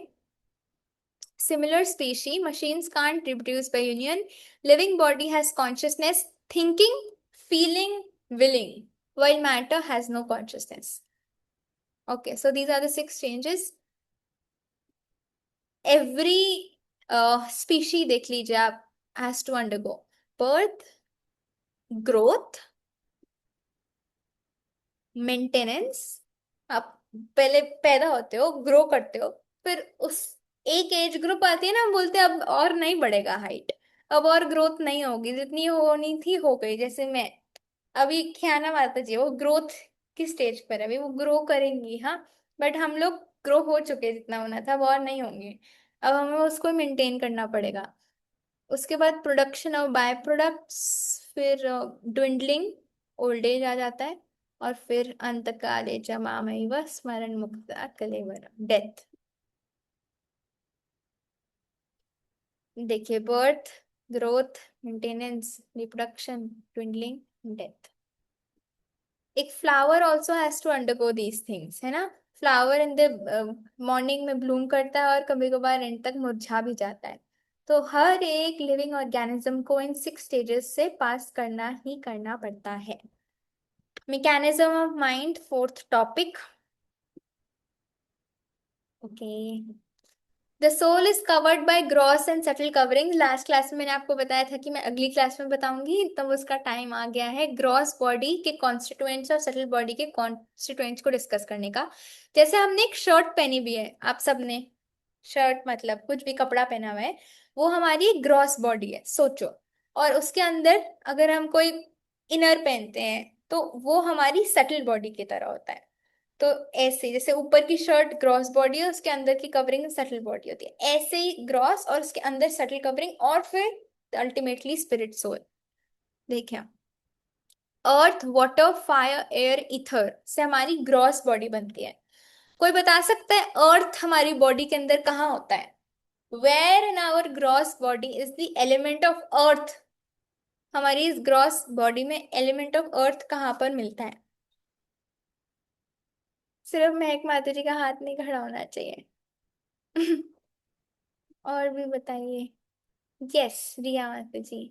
similar species. Machines can't reproduce by union. Living body has consciousness, thinking, feeling, willing, while matter has no consciousness. Okay, so these are the six changes. Every species देख लीजिए आप, has to undergo birth, growth, maintenance. आप पहले पैदा होते हो, grow करते हो, फिर उस एक एज ग्रुप आती है ना, हम बोलते हैं अब और नहीं बढ़ेगा हाइट, अब और ग्रोथ नहीं होगी, जितनी होनी थी हो गई। जैसे मैं अभी ख्याना माता जी, वो ग्रोथ की स्टेज पर है, अभी वो ग्रो करेंगी, हाँ, बट हम लोग ग्रो हो चुके, जितना होना था, अब और नहीं होंगे। अब हमें उसको मेंटेन करना पड़ेगा। उसके बाद प्रोडक्शन ऑफ बाय प्रोडक्ट्स, फिर ड्विंडलिंग, ओल्ड एज आ जाता है, और फिर अंतकाले च मामैव स्मरण मुक्ता कलेवरम, डेथ। देखिए, birth, growth, maintenance, reproduction, dwindling, death. एक flower also has to undergo these things, है ना। फ्लावर इन द मॉर्निंग में ब्लूम करता है और कभी कभार एंड तक मुरझा भी जाता है। तो हर एक लिविंग ऑर्गेनिज्म को इन सिक्स स्टेजेस से पास करना ही करना पड़ता है। Mechanism of mind, fourth topic. Okay, the soul is covered by gross and subtle covering. Last class में मैंने आपको बताया था कि मैं अगली क्लास में बताऊंगी, तब उसका टाइम आ गया है ग्रॉस बॉडी के कॉन्स्टिट्यूएंट्स और सटल बॉडी के कॉन्स्टिट्यूएंट्स को डिस्कस करने का। जैसे हमने एक शर्ट पहनी भी है, आप सबने शर्ट मतलब कुछ भी कपड़ा पहना हुआ है, वो हमारी ग्रॉस बॉडी है, सोचो। और उसके अंदर अगर हम कोई इनर पहनते हैं तो वो हमारी सटल बॉडी की तरह होता है। तो ऐसे जैसे ऊपर की शर्ट ग्रॉस बॉडी है, उसके अंदर की कवरिंग सटल बॉडी होती है, ऐसे ही ग्रॉस और उसके अंदर सटल कवरिंग, और फिर अल्टीमेटली स्पिरिट सोल। देखिए, earth, water, fire, air, ether से हमारी ग्रॉस बॉडी बनती है। कोई बता सकता है अर्थ हमारी बॉडी के अंदर कहाँ होता है? Where in our gross body is the element of earth? हमारी इस ग्रॉस बॉडी में एलिमेंट ऑफ अर्थ कहाँ पर मिलता है? सिर्फ महक माता जी का हाथ नहीं खड़ा होना चाहिए। और भी बताइए। यस, रिया माता जी।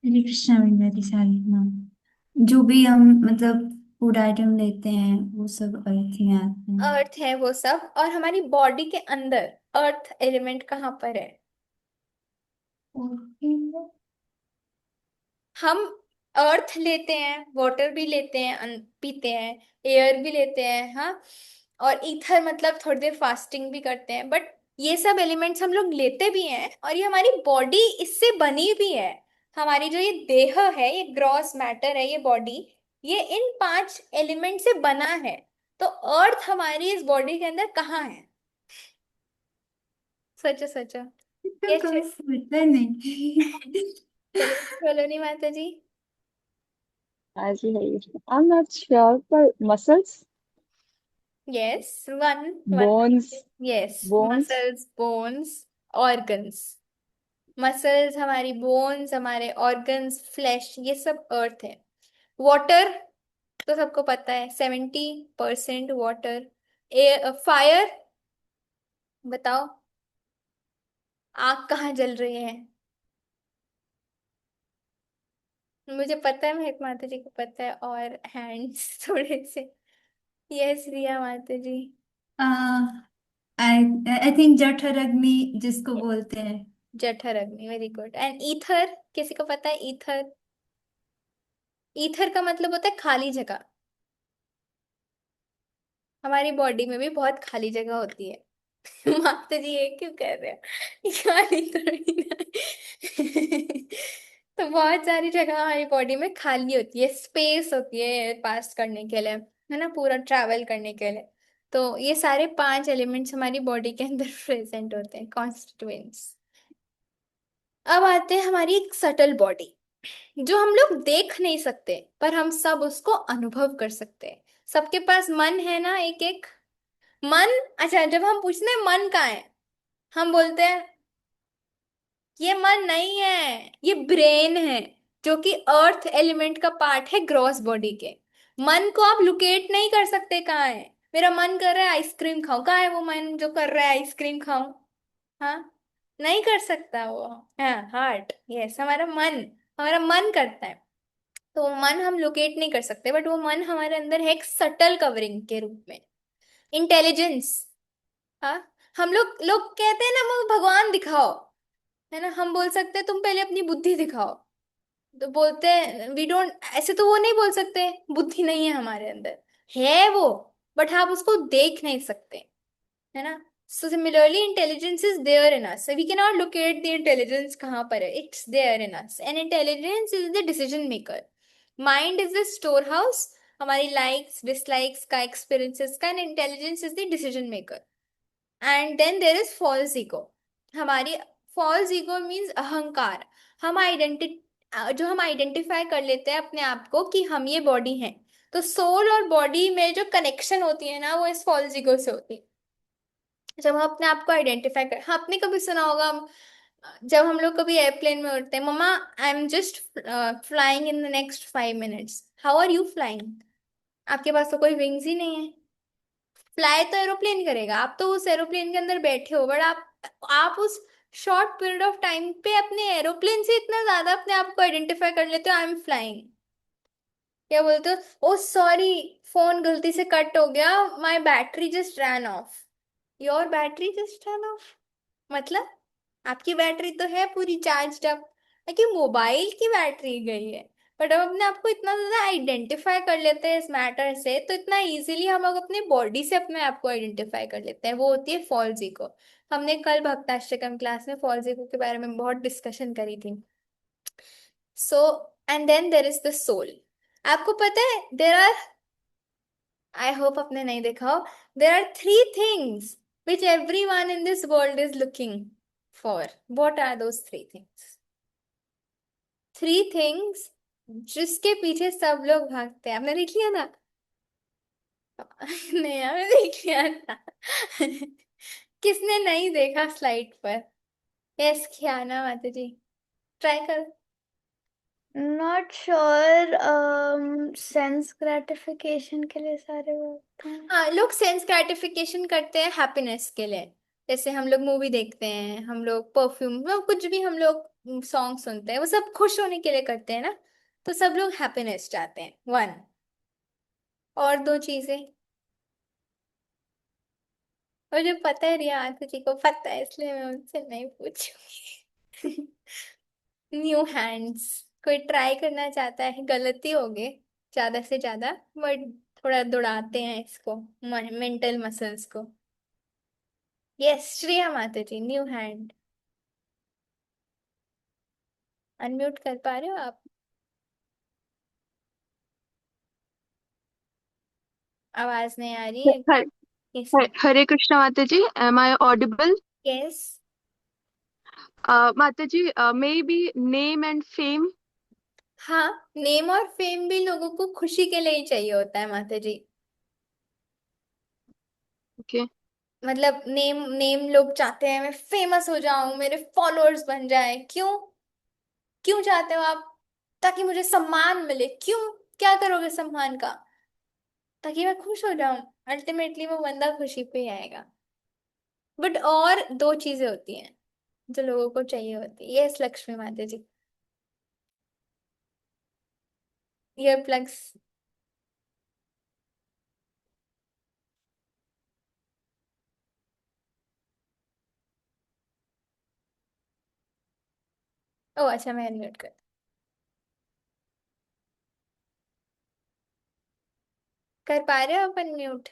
हरे कृष्णा विनती सारी नाम, जो भी हम मतलब फूड आइटम लेते हैं वो सब अर्थ में आते हैं। अर्थ है वो सब, और हमारी बॉडी के अंदर अर्थ एलिमेंट कहाँ पर है? हम अर्थ लेते हैं, वाटर भी लेते हैं, पीते हैं, एयर भी लेते हैं, हाँ, और ईथर मतलब थोड़ी देर फास्टिंग भी करते हैं, बट ये सब एलिमेंट्स हम लोग लेते भी हैं, और ये हमारी बॉडी इससे बनी भी है। हमारी जो ये देह है, ये ग्रॉस मैटर है, ये बॉडी, ये इन पांच एलिमेंट से बना है। तो अर्थ हमारी इस बॉडी के अंदर कहाँ है? सोचो सोचो। तो यस कोई यस। सोचता नहीं। चलो बोलो नहीं माता जी। हाँ जी, Hare Krishna. I am not sure, पर muscles, Yes, one. Bones, Yes, bones, muscles, bones. Organs, muscles, हमारी बोन्स, हमारे ऑर्गन्स, फ्लैश, ये सब अर्थ है। वाटर तो सबको पता है, 70% वाटर। फायर, बताओ आग कहाँ जल रही है? मुझे पता है, महक माता जी को पता है। और हैंड्स थोड़े से। यस रिया माता जी। आई आई थिंक जठर अग्नि जिसको बोलते हैं। जठर अग्नि, वेरी गुड। एंड ईथर, किसी को पता है ईथर? ईथर का मतलब होता है खाली जगह। हमारी बॉडी में भी बहुत खाली जगह होती है। माता जी ये क्यों कह रहे हैं? खाली थोड़ी ना। तो बहुत सारी जगह हमारी बॉडी में खाली होती है, स्पेस होती है पास करने के लिए, है ना, पूरा ट्रैवल करने के लिए। तो ये सारे 5 एलिमेंट्स हमारी बॉडी के अंदर प्रेजेंट होते हैं, कॉन्स्टिट्यूएंट्स। अब आते हैं हमारी एक सटल बॉडी, जो हम लोग देख नहीं सकते पर हम सब उसको अनुभव कर सकते हैं। सबके पास मन है ना, एक एक मन। अच्छा, जब हम पूछते हैं मन कहाँ है, हम बोलते हैं ये मन नहीं है, ये ब्रेन है, जो कि अर्थ एलिमेंट का पार्ट है ग्रॉस बॉडी के। मन को आप लोकेट नहीं कर सकते कहाँ है। मेरा मन कर रहा है आइसक्रीम खाऊं, कहाँ है वो मन जो कर रहा है आइसक्रीम खाऊं? हाँ, नहीं कर सकता वो। हाँ, हार्ट, यस, हमारा मन करता है। तो वो मन हम लोकेट नहीं कर सकते, बट वो मन हमारे अंदर है एक सटल कवरिंग के रूप में। इंटेलिजेंस, हाँ, हम लोग लोग कहते हैं ना वो भगवान दिखाओ, है ना, हम बोल सकते हैं तुम पहले अपनी बुद्धि दिखाओ। तो बोलते हैं वी डोंट, ऐसे तो वो नहीं बोल सकते बुद्धि नहीं है हमारे अंदर, है वो, बट आप उसको देख नहीं सकते, है ना। So similarly intelligence is there in us, we can not locate the intelligence कहाँ पर है, it's there in us. And intelligence is the decision maker. Mind is the store house हमारी लाइक्स डिसलाइक्स का, एक्सपीरियंसेस का, and intelligence is the decision maker. And then there is false ego. हमारी false ego means अहंकार। हम identity जो हम identify कर लेते हैं अपने आप को कि हम ये बॉडी हैं। तो सोल और बॉडी में जो कनेक्शन होती है ना, वो इस फॉल्स ईगो से होती है। जब हम अपने आप को आइडेंटिफाई कर, हाँ, आपने कभी सुना होगा जब हम लोग कभी एयरप्लेन में उड़ते हैं, मम्मा I am just flying in the next 5 minutes, how are you flying? आपके पास तो कोई विंग्स ही नहीं है। फ्लाई तो एरोप्लेन करेगा, आप तो उस एरोप्लेन के अंदर बैठे हो, बट आप उस शॉर्ट पीरियड ऑफ टाइम पे अपने एरोप्लेन से इतना ज्यादा अपने आप को आइडेंटिफाई कर लेते हो, आई एम फ्लाइंग। क्या बोलते हो, ओ सॉरी, फोन गलती से कट हो गया, my battery just ran off. Your battery just ran off मतलब आपकी बैटरी तो है पूरी चार्ज अप, कि मोबाइल की बैटरी गई है। बट हम अपने आप को इतना ज्यादा आइडेंटिफाई कर लेते हैं इस मैटर से, तो इतना इजीली हम लोग अपने बॉडी से अपने आप को आइडेंटिफाई कर लेते हैं, वो होती है फॉल्स ईगो। हमने कल भक्ताष्टकम क्लास में फॉल्स ईगो के बारे में बहुत डिस्कशन करी थी। So and then there is the soul. आपको पता है देर आर, आई होप आपने नहीं देखा हो, there are 3 things which everyone in this world is looking for. What are those 3 things? 3 things जिसके पीछे सब लोग भागते हैं। आपने देख लिया था? नहीं, आपने देख लिया था। किसने नहीं देखा स्लाइड पर? यस, ख्याना माता जी, ट्राई कर। Not sure. सेंस ग्रेटिफिकेशन के लिए सारे बोलते हैं। हाँ, लोग सेंस ग्रेटिफिकेशन करते हैं हैप्पीनेस के लिए। जैसे हम लोग मूवी देखते हैं, हम लोग परफ्यूम, कुछ भी हम लोग सॉन्ग सुनते हैं, वो सब खुश होने के लिए करते हैं ना। तो सब लोग हैप्पीनेस चाहते हैं, 1। और 2 चीजें मुझे पता है, रिया आंटी जी को पता है, इसलिए मैं उनसे नहीं पूछूंगी। न्यू हैंड्स, कोई ट्राई करना चाहता है? गलती होगी ज्यादा से ज्यादा, बट थोड़ा दौड़ाते हैं इसको, मेंटल मसल्स को। यस, श्रेया माता जी, न्यू हैंड। अनम्यूट कर पा रहे हो आप? आवाज नहीं आ रही है। हर, यस हरे कृष्णा माता जी, एम आई ऑडिबल? यस। माता जी, may be name and fame? हाँ, नेम और फेम भी लोगों को खुशी के लिए ही चाहिए होता है माता जी। ओके। मतलब नेम नेम लोग चाहते हैं मैं फेमस हो जाऊं, मेरे फॉलोअर्स बन जाए। क्यों? क्यों चाहते हो आप? ताकि मुझे सम्मान मिले। क्यों? क्या करोगे सम्मान का? ताकि मैं खुश हो जाऊं। अल्टीमेटली वो बंदा खुशी पे ही आएगा। बट और दो चीजें होती हैं जो लोगों को चाहिए होती है। यस लक्ष्मी माता जी। Ear plugs. ओ अच्छा, मैं अनम्यूट कर। कर पा रहे हो आप अनम्यूट?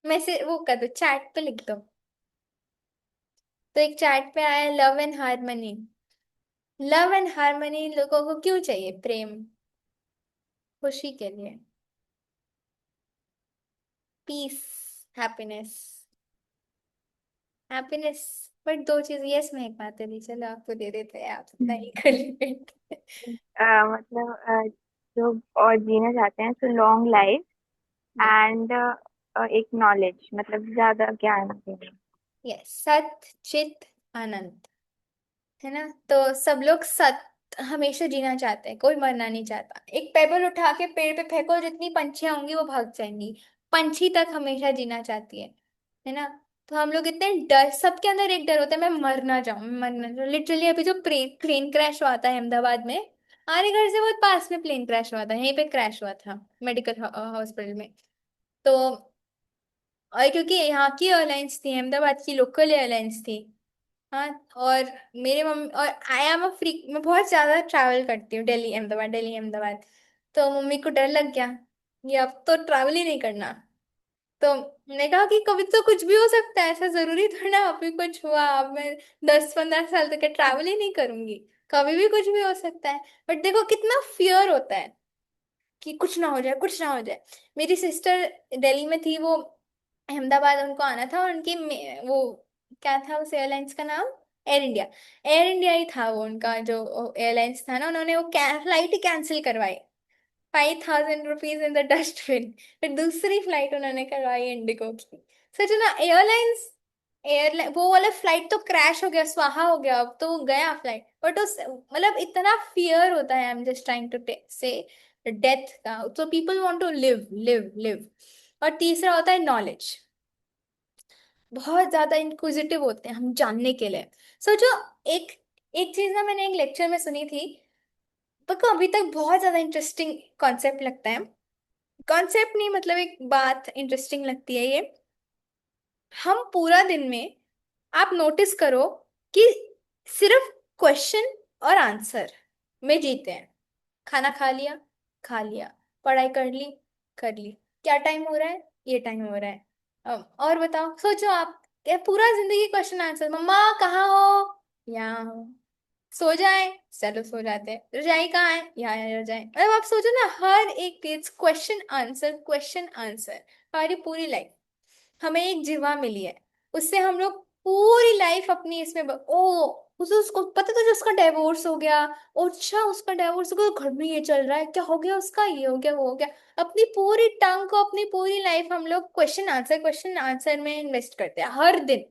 मैं से वो कर दो, चैट पे लिख दो। तो एक चैट पे आया love and harmony. Love and harmony लोगों को क्यों चाहिए? प्रेम, खुशी के लिए, पीस, हैप्पीनेस। हैप्पीनेस। बट दो चीज। यस मैं एक बात है, चलो आपको दे देते हैं, आप नहीं कर लेते। मतलब जो और जीना चाहते हैं तो लॉन्ग लाइफ एंड एक नॉलेज, मतलब ज्यादा ज्ञान देना। यस, सत चित आनंद, है ना? तो सब लोग सत हमेशा जीना चाहते हैं, कोई मरना नहीं चाहता। एक पेबल उठा के पेड़ पे फेंको, जितनी पंछियां होंगी वो भाग जाएंगी। पंछी तक हमेशा जीना चाहती है ना? तो हम लोग इतने डर, सबके अंदर एक डर होता है, मैं मर ना जाऊं, मैं मर ना जाऊं। लिटरली अभी जो प्लेन क्रैश हुआ था अहमदाबाद में, हमारे घर से बहुत पास में प्लेन क्रैश हुआ था, यहीं पे क्रैश हुआ था मेडिकल हॉस्पिटल में। तो और क्योंकि यहाँ की एयरलाइंस थी, अहमदाबाद की लोकल एयरलाइंस थी। हाँ। और मेरे मम्मी और आई एम अ फ्री, मैं बहुत ज्यादा ट्रैवल करती हूँ, दिल्ली अहमदाबाद, दिल्ली अहमदाबाद। तो मम्मी को डर लग गया ये अब तो ट्रैवल ही नहीं करना। तो मैंने कहा कि कभी तो कुछ भी हो सकता है, ऐसा जरूरी थोड़ा ना अभी कुछ हुआ अब मैं 10-15 साल तक ट्रैवल ही नहीं करूंगी। कभी भी कुछ भी हो सकता है। बट देखो कितना फियर होता है कि कुछ ना हो जाए, कुछ ना हो जाए। मेरी सिस्टर दिल्ली में थी, वो अहमदाबाद उनको आना था, और उनकी वो क्या था उस एयरलाइंस का नाम? Air India. एयर इंडिया ही था वो उनका जो एयरलाइंस था ना, उन्होंने वो फ्लाइट ही कैंसिल करवाई। 5,000 रुपीज इन द डस्टबिन। फिर दूसरी फ्लाइट उन्होंने करवाई इंडिगो की। सोचो ना, एयरलाइंस, एयरलाइन वो वाला फ्लाइट तो क्रैश हो गया, स्वाहा हो गया, अब तो गया फ्लाइट। बट उस मतलब इतना फियर होता है, I am just trying to say death का। तो people want to live live live. और तीसरा होता है नॉलेज। बहुत ज्यादा इंक्विजिटिव होते हैं हम जानने के लिए। सोचो, एक एक चीज ना मैंने एक लेक्चर में सुनी थी, पर अभी तक बहुत ज्यादा इंटरेस्टिंग कॉन्सेप्ट लगता है। कॉन्सेप्ट नहीं, मतलब एक बात इंटरेस्टिंग लगती है ये। हम पूरा दिन में, आप नोटिस करो कि सिर्फ क्वेश्चन और आंसर में जीते हैं। खाना खा लिया, खा लिया। पढ़ाई कर ली। क्या टाइम हो रहा है? ये टाइम हो रहा है। और बताओ, सोचो आप, क्या पूरा जिंदगी क्वेश्चन आंसर। मम्मा कहाँ हो? यहाँ हो। सो जाए, चलो सो जाते हैं। रजाई कहाँ है? यहाँ है रजाई। मतलब आप सोचो ना, हर एक page question answer, question answer. हमारी पूरी लाइफ, हमें एक जीवा मिली है, उससे हम लोग पूरी लाइफ अपनी इसमें उसे उसको पता था जो उसका डिवोर्स हो गया। ओ अच्छा, उसका डिवोर्स हो गया तो घर में ये चल रहा है, क्या हो गया उसका, ये हो गया वो हो गया। अपनी पूरी टंग को, अपनी पूरी लाइफ हम लोग क्वेश्चन आंसर में इन्वेस्ट करते हैं हर दिन।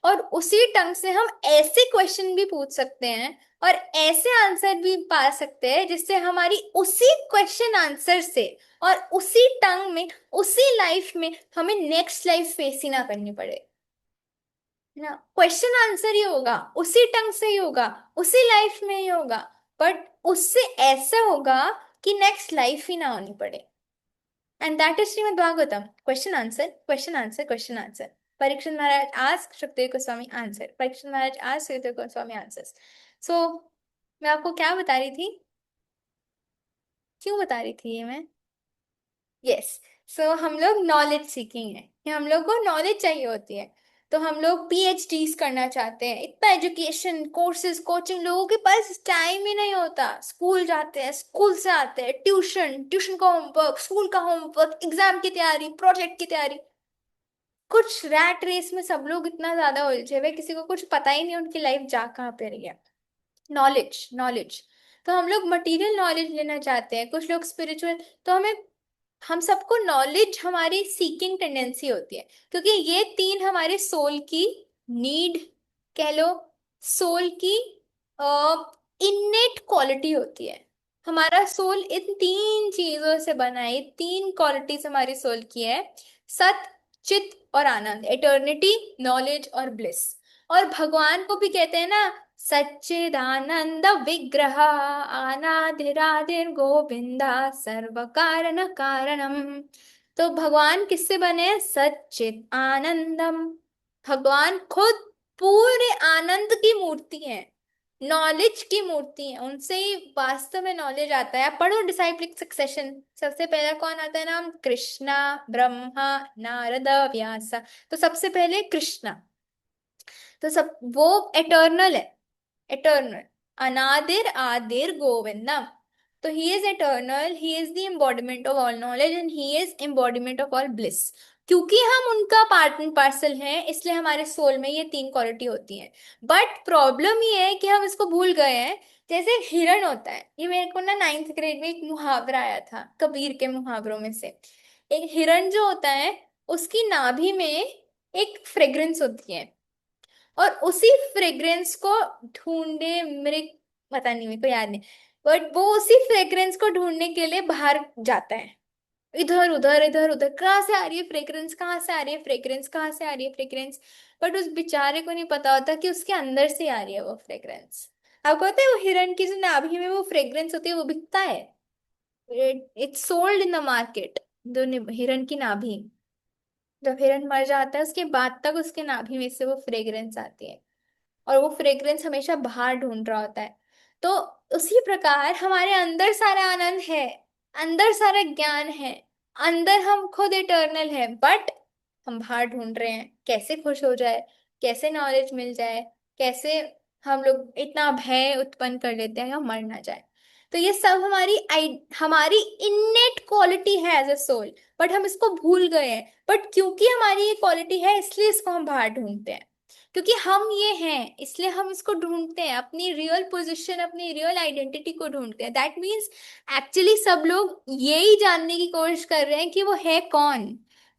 और उसी ढंग से हम ऐसे क्वेश्चन भी पूछ सकते हैं और ऐसे आंसर भी पा सकते हैं जिससे हमारी उसी क्वेश्चन आंसर से और उसी टंग में, उसी लाइफ में हमें नेक्स्ट लाइफ फेस ही ना करनी पड़े। है ना? क्वेश्चन आंसर ही होगा, उसी टंग से ही होगा, उसी लाइफ में ही होगा। बट उससे ऐसा होगा कि नेक्स्ट लाइफ ही ना होनी पड़े। And that is Srimad Bhagavatam. Question answer, question answer, question answer. Parikshit Maharaj asked, Shukdev Goswami answered. Parikshit Maharaj asked, Shukdev Goswami answers. So, मैं आपको क्या बता रही थी? क्यों बता रही थी ये मैं? यस। सो हम लोग नॉलेज सीकिंग है, कि हम लोग को नॉलेज चाहिए होती है। तो हम लोग पीएचडीज करना चाहते हैं, इतना एजुकेशन, कोर्सेज, कोचिंग, लोगों के पास टाइम ही नहीं होता। स्कूल जाते हैं, स्कूल से आते हैं, ट्यूशन, ट्यूशन का होमवर्क, स्कूल का होमवर्क, एग्जाम की तैयारी, प्रोजेक्ट की तैयारी। कुछ रैट रेस में सब लोग इतना ज्यादा उलझे हुए, किसी को कुछ पता ही नहीं उनकी लाइफ जा कहाँ पे रही है। Knowledge, knowledge. तो हम लोग मटेरियल नॉलेज लेना चाहते हैं, कुछ लोग स्पिरिचुअल। तो हम सबको नॉलेज, हमारी सीकिंग टेंडेंसी होती है, क्योंकि ये तीन हमारे सोल की नीड कह लो, सोल की इन्नेट क्वालिटी होती है। हमारा सोल इन तीन चीजों से बना है, ये तीन क्वालिटीज हमारी सोल की है, सत, चित और आनंद, एटर्निटी, नॉलेज और ब्लिस। और भगवान को भी कहते हैं ना, सच्चिदानंद विग्रह अनादिरादिर गोविंदा सर्व कारण कारणम। तो भगवान किससे बने हैं? सच्चिद आनंदम। भगवान खुद पूरे आनंद की मूर्ति है, नॉलेज की मूर्ति है, उनसे ही वास्तव में नॉलेज आता है। आप पढ़ो डिसाइक्लिक सक्सेशन, सबसे पहला कौन आता है नाम? कृष्णा, ब्रह्मा, नारद, व्यास। तो सबसे पहले कृष्णा, तो सब वो एटर्नल है, एटर्नल, अनादिर आदिर गोविंदम। तो he is eternal, he is the embodiment of all knowledge and he is embodiment of all bliss. क्योंकि हम उनका पार्ट एंड पार्सल हैं, इसलिए हमारे सोल में ये तीन क्वालिटी होती हैं। बट प्रॉब्लम ये है कि हम इसको भूल गए हैं। जैसे एक हिरण होता है, ये मेरे को ना 9th ग्रेड में एक मुहावरा आया था, कबीर के मुहावरों में से। एक हिरण जो होता है, उसकी नाभि में एक फ्रेग्रेंस होती है, और उसी फ्रेग्रेंस को ढूंढने मृग, पता नहीं, मेरे को याद नहीं, बट वो उसी फ्रेग्रेंस को ढूंढने के लिए बाहर जाता है, इधर उधर इधर उधर, कहाँ से आ रही है फ्रेग्रेंस, कहाँ से आ रही है फ्रेग्रेंस, कहाँ से आ रही है फ्रेग्रेंस। बट उस बेचारे को नहीं पता होता कि उसके अंदर से आ रही है वो फ्रेग्रेंस। आपको पता है वो हिरण की जो नाभि में वो फ्रेग्रेंस होती है, वो बिकता है, it's sold in the market. जो हिरण की नाभि, जब हिरन मर जाता है उसके बाद तक उसके नाभि में से वो फ्रेग्रेंस आती है, और वो फ्रेग्रेंस हमेशा बाहर ढूंढ रहा होता है। तो उसी प्रकार हमारे अंदर सारा आनंद है, अंदर सारा ज्ञान है, अंदर हम खुद इटर्नल है, बट हम बाहर ढूंढ रहे हैं कैसे खुश हो जाए, कैसे नॉलेज मिल जाए, कैसे हम लोग इतना भय उत्पन्न कर लेते हैं हम मर ना जाए। तो ये सब हमारी इन्नेट क्वालिटी है एज ए सोल, बट हम इसको भूल गए हैं। बट क्योंकि हमारी ये क्वालिटी है, इसलिए इसको हम बाहर ढूंढते हैं, क्योंकि हम ये हैं इसलिए हम इसको ढूंढते हैं, अपनी रियल पोजीशन, अपनी रियल आइडेंटिटी को ढूंढते हैं। दैट मीन्स एक्चुअली सब लोग यही जानने की कोशिश कर रहे हैं कि वो है कौन,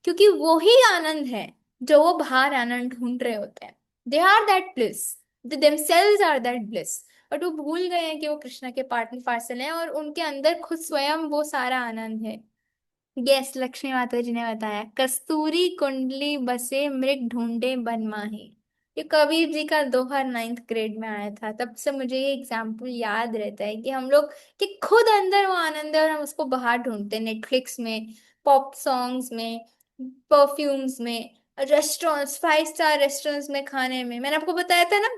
क्योंकि वो ही आनंद है जो वो बाहर आनंद ढूंढ रहे होते हैं। They are that bliss, they themselves are that bliss. But वो भूल गए हैं कि वो कृष्णा के पार्ट एंड पार्सल हैं, और उनके अंदर खुद स्वयं वो सारा आनंद है। यस, लक्ष्मी माता जी ने बताया, कस्तूरी कुंडली बसे मृग ढूंढे बन माही। ये कबीर जी का दोहा 9th ग्रेड में आया था, तब से मुझे ये एग्जाम्पल याद रहता है कि हम लोग, कि खुद अंदर वो आनंद है और हम उसको बाहर ढूंढते हैं, नेटफ्लिक्स में, पॉप सॉन्ग्स में, परफ्यूम्स में, रेस्टोरेंट्स, 5 स्टार रेस्टोरेंट्स में खाने में। मैंने आपको बताया था ना,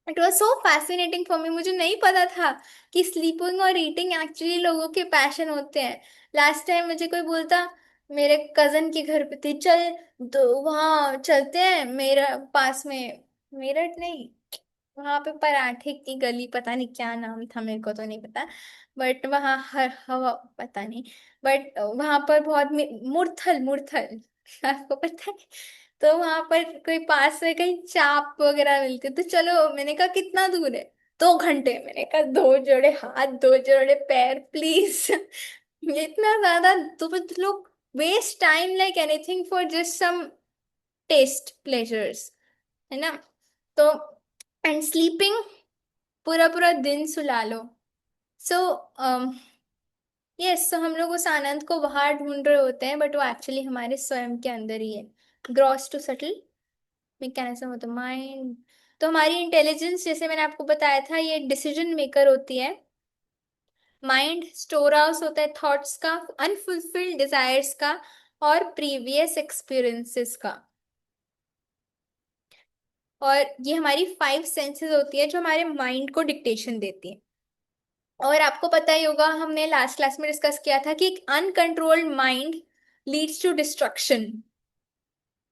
it was so fascinating for me, मुझे नहीं पता था कि स्लीपिंग और ईटिंग एक्चुअली लोगों के पैशन होते हैं। लास्ट टाइम मुझे कोई बोलता, मेरे कजन के घर पे थी, चल तो वहाँ चलते हैं, मेरा पास में, मेरठ नहीं, वहां पे पराठे की गली, पता नहीं क्या नाम था, मेरे को तो नहीं पता, बट वहाँ हर हवा, पता नहीं, बट वहां पर बहुत मुरथल, मुरथल आपको पता है। तो वहां पर कोई पास में कहीं चाप वगैरह मिलती, तो चलो, मैंने कहा कितना दूर है? 2 घंटे। मैंने कहा 2 जोड़े हाथ, 2 जोड़े पैर, प्लीज। इतना ज्यादा तो फिर लोग waste time like anything for just some taste pleasures, है ना? तो एंड स्लीपिंग, पूरा पूरा दिन सुला लो। सो यस, तो हम लोग उस आनंद को बाहर ढूंढ रहे होते हैं, बट वो एक्चुअली हमारे स्वयं के अंदर ही है। Gross to subtle mechanism of the mind. तो हमारी इंटेलिजेंस, जैसे मैंने आपको बताया था, ये डिसीजन मेकर होती है। माइंड स्टोर हाउस होता है थॉट्स का, अनफुलफिल्ड डिजायर्स का, और प्रीवियस एक्सपीरियंसेस का। और ये हमारी 5 सेंसेस होती है जो हमारे माइंड को डिक्टेशन देती है। और आपको पता ही होगा, हमने लास्ट क्लास में डिस्कस किया था कि एक uncontrolled mind leads to destruction.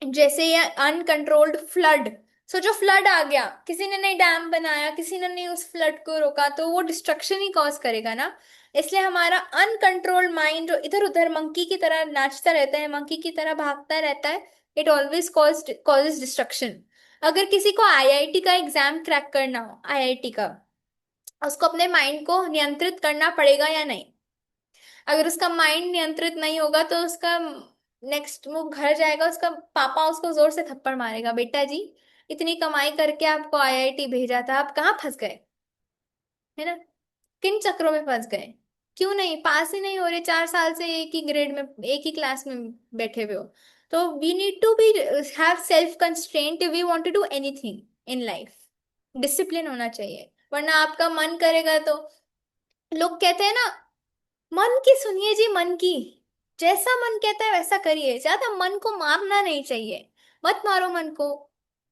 जैसे ये अनकंट्रोल्ड फ्लड, सोचो फ्लड आ गया, किसी ने नहीं डैम बनाया, किसी ने नहीं उस फ्लड को रोका, तो वो डिस्ट्रक्शन ही कॉज करेगा ना। इसलिए हमारा अनकंट्रोल्ड माइंड जो इधर उधर मंकी की तरह नाचता रहता है, मंकी की तरह भागता रहता है, इट ऑलवेज कॉजेज डिस्ट्रक्शन। अगर किसी को आईआईटी का एग्जाम क्रैक करना हो, आईआईटी का, उसको अपने माइंड को नियंत्रित करना पड़ेगा या नहीं। अगर उसका माइंड नियंत्रित नहीं होगा तो उसका नेक्स्ट मूव घर जाएगा, उसका पापा उसको जोर से थप्पड़ मारेगा, बेटा जी इतनी कमाई करके आपको आईआईटी भेजा था, आप कहाँ फंस गए, है ना, किन चक्रों में फंस गए, क्यों नहीं पास ही नहीं हो रहे, 4 साल से एक ही ग्रेड में एक ही क्लास में बैठे हुए हो। तो we need to be have self constraint if we want to do anything in life. Discipline होना चाहिए, वरना आपका मन करेगा तो, लोग कहते हैं ना, मन की सुनिए जी, मन की, जैसा मन कहता है वैसा करिए, ज्यादा मन को मारना नहीं चाहिए, मत मारो मन को।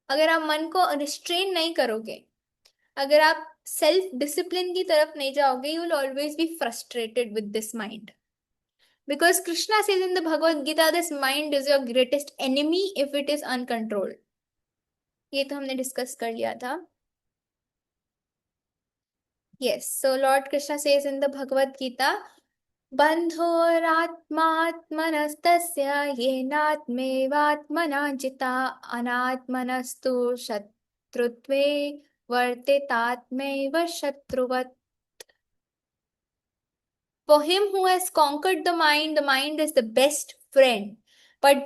अगर आप मन को रिस्ट्रेन नहीं करोगे, अगर आप सेल्फ डिसिप्लिन की तरफ नहीं जाओगे, you will always be frustrated with this mind, because Krishna says in the Bhagavad Gita, this mind is your greatest enemy if it is uncontrolled. ये तो हमने डिस्कस कर लिया था। Yes, so lord Krishna says in the Bhagavad Gita, बन्धोरात्मात्मनस्तस्य येनात्मेवात्मना जिता अनात्मनस्तु शत्रुत्वे वर्तितात्मैव शत्रुवत्। For him who has conquered the mind is the best friend. But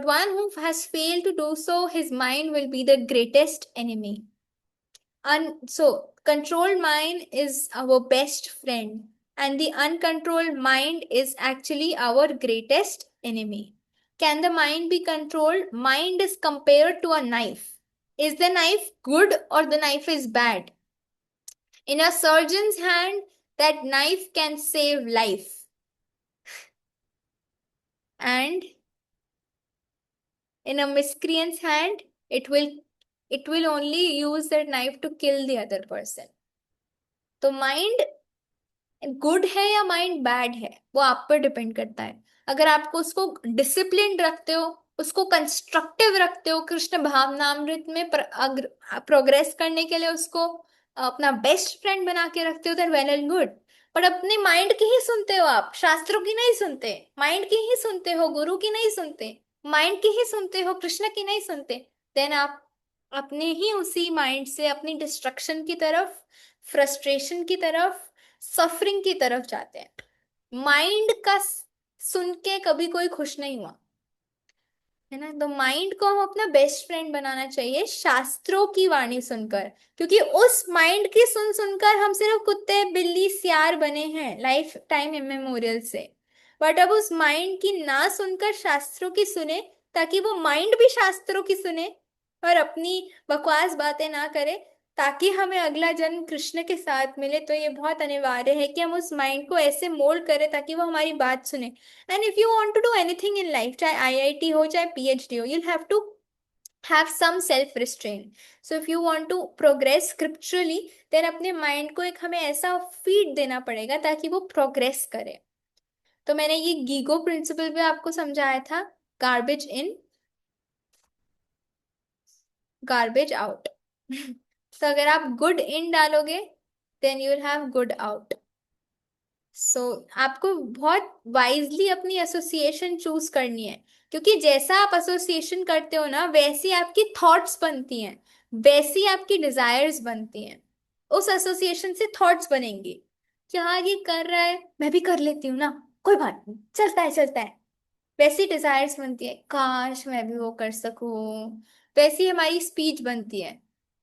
one who has failed to do so, his mind will be the greatest enemy. So, controlled mind is our best friend, and the uncontrolled mind is actually our greatest enemy. Can the mind be controlled? Mind is compared to a knife. Is the knife good or the knife is bad? In a surgeon's hand, that knife can save life. And in a miscreant's hand, it will only use that knife to kill the other person. तो mind good है या mind bad है, वो आप पर depend करता है। अगर आपको उसको डिसिप्लिन रखते हो, उसको कंस्ट्रक्टिव रखते हो, कृष्ण भावनामृत में प्रोग्रेस करने के लिए उसको अपना बेस्ट फ्रेंड बना के रखते हो, देन वेल एंड गुड। पर अपने माइंड की ही सुनते हो आप, शास्त्रों की नहीं सुनते, माइंड की ही सुनते हो, गुरु की नहीं सुनते, माइंड की ही सुनते हो, कृष्ण की नहीं सुनते, देन आप अपने ही उसी माइंड से अपनी डिस्ट्रक्शन की तरफ, फ्रस्ट्रेशन की तरफ, सफरिंग की तरफ जाते हैं। माइंड का सुन के कभी कोई खुश नहीं हुआ, है ना। तो माइंड को हम अपना बेस्ट फ्रेंड बनाना चाहिए शास्त्रों की वाणी सुनकर, क्योंकि उस माइंड की सुन सुनकर हम सिर्फ कुत्ते बिल्ली सियार बने हैं लाइफ टाइम इमेमोरियल से। बट अब उस माइंड की ना सुनकर शास्त्रों की सुने, ताकि वो माइंड भी शास्त्रों की सुने और अपनी बकवास बातें ना करे, ताकि हमें अगला जन्म कृष्ण के साथ मिले। तो ये बहुत अनिवार्य है कि हम उस माइंड को ऐसे मोल्ड करें ताकि वो हमारी बात सुने। And if you want to do anything in life, चाहे आईआईटी हो चाहे पीएचडी हो, you'll have to have some self restraint. So if you want to progress scripturally, then अपने माइंड को एक हमें ऐसा फीड देना पड़ेगा ताकि वो प्रोग्रेस करे। तो मैंने ये गीगो प्रिंसिपल भी आपको समझाया था, गार्बेज इन गार्बेज आउट। तो अगर आप गुड इन डालोगे, then you will have good out. So आपको बहुत वाइजली अपनी एसोसिएशन चूज करनी है, क्योंकि जैसा आप एसोसिएशन करते हो ना, वैसी आपकी थॉट्स बनती हैं, वैसी आपकी डिजायर्स बनती हैं। उस एसोसिएशन से थॉट्स बनेंगी कि हाँ ये कर रहा है, मैं भी कर लेती हूँ ना, कोई बात नहीं, चलता है चलता है। वैसी डिजायर्स बनती है, काश मैं भी वो कर सकूं। वैसी हमारी स्पीच बनती है,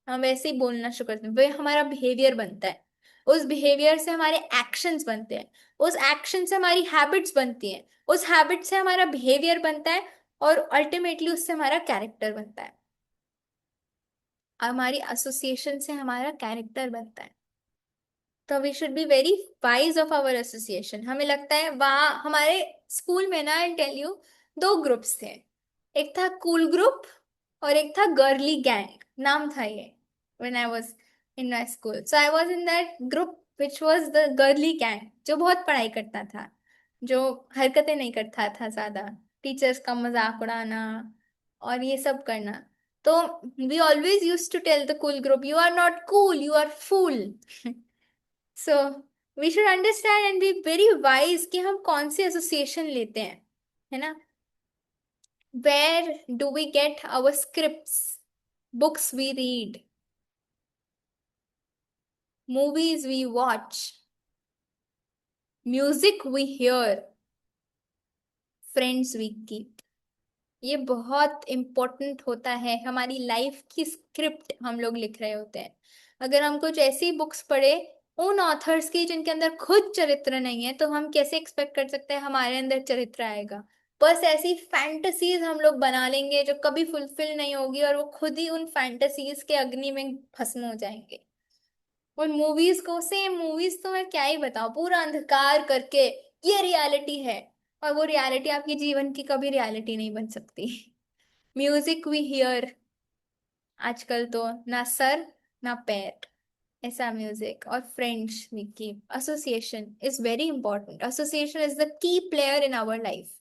हम वैसे ही बोलना शुरू करते हैं, वही हमारा बिहेवियर बनता है, उस बिहेवियर से हमारे एक्शंस बनते हैं, उस एक्शन से हमारी हैबिट्स बनती हैं, उस हैबिट से हमारा बिहेवियर बनता है, और अल्टीमेटली उससे हमारा कैरेक्टर बनता है। हमारी एसोसिएशन से हमारा कैरेक्टर बनता है। तो we should be very wise of our association. हमें लगता है वहाँ हमारे स्कूल में ना, आई टेल यू, 2 ग्रुप्स थे, एक था कूल ग्रुप और एक था गर्ली गैंग, नाम था ये। When I was in my school, so I was in that group which was the girly gang, जो बहुत पढ़ाई करता था, जो हरकतें नहीं करता था ज्यादा, टीचर्स का मजाक उड़ाना और ये सब करना। तो we always use to tell the cool group, you are not cool, you are fool. So we should understand and be very wise कि हम कौन सी एसोसिएशन लेते हैं, है ना। Where do we get our scripts, books we read? movies we watch, music we hear, friends we keep. ये बहुत important होता है, हमारी लाइफ की स्क्रिप्ट हम लोग लिख रहे होते हैं। अगर हम कुछ ऐसी बुक्स पढ़े उन ऑथर्स की जिनके अंदर खुद चरित्र नहीं है, तो हम कैसे एक्सपेक्ट कर सकते हैं हमारे अंदर चरित्र आएगा? बस ऐसी फैंटेसीज हम लोग बना लेंगे जो कभी फुलफिल नहीं होगी, और वो खुद ही उन फैंटेसीज के अग्नि में भस्म हो जाएंगे। और मूवीज को, सेम मूवीज तो मैं क्या ही बताऊं, पूरा अंधकार करके ये रियलिटी है, और वो रियलिटी आपके जीवन की कभी रियलिटी नहीं बन सकती। म्यूजिक वी हियर, आजकल तो ना सर ना पैर, ऐसा म्यूजिक। और friends we keep, association is very important, association is the key player in our life.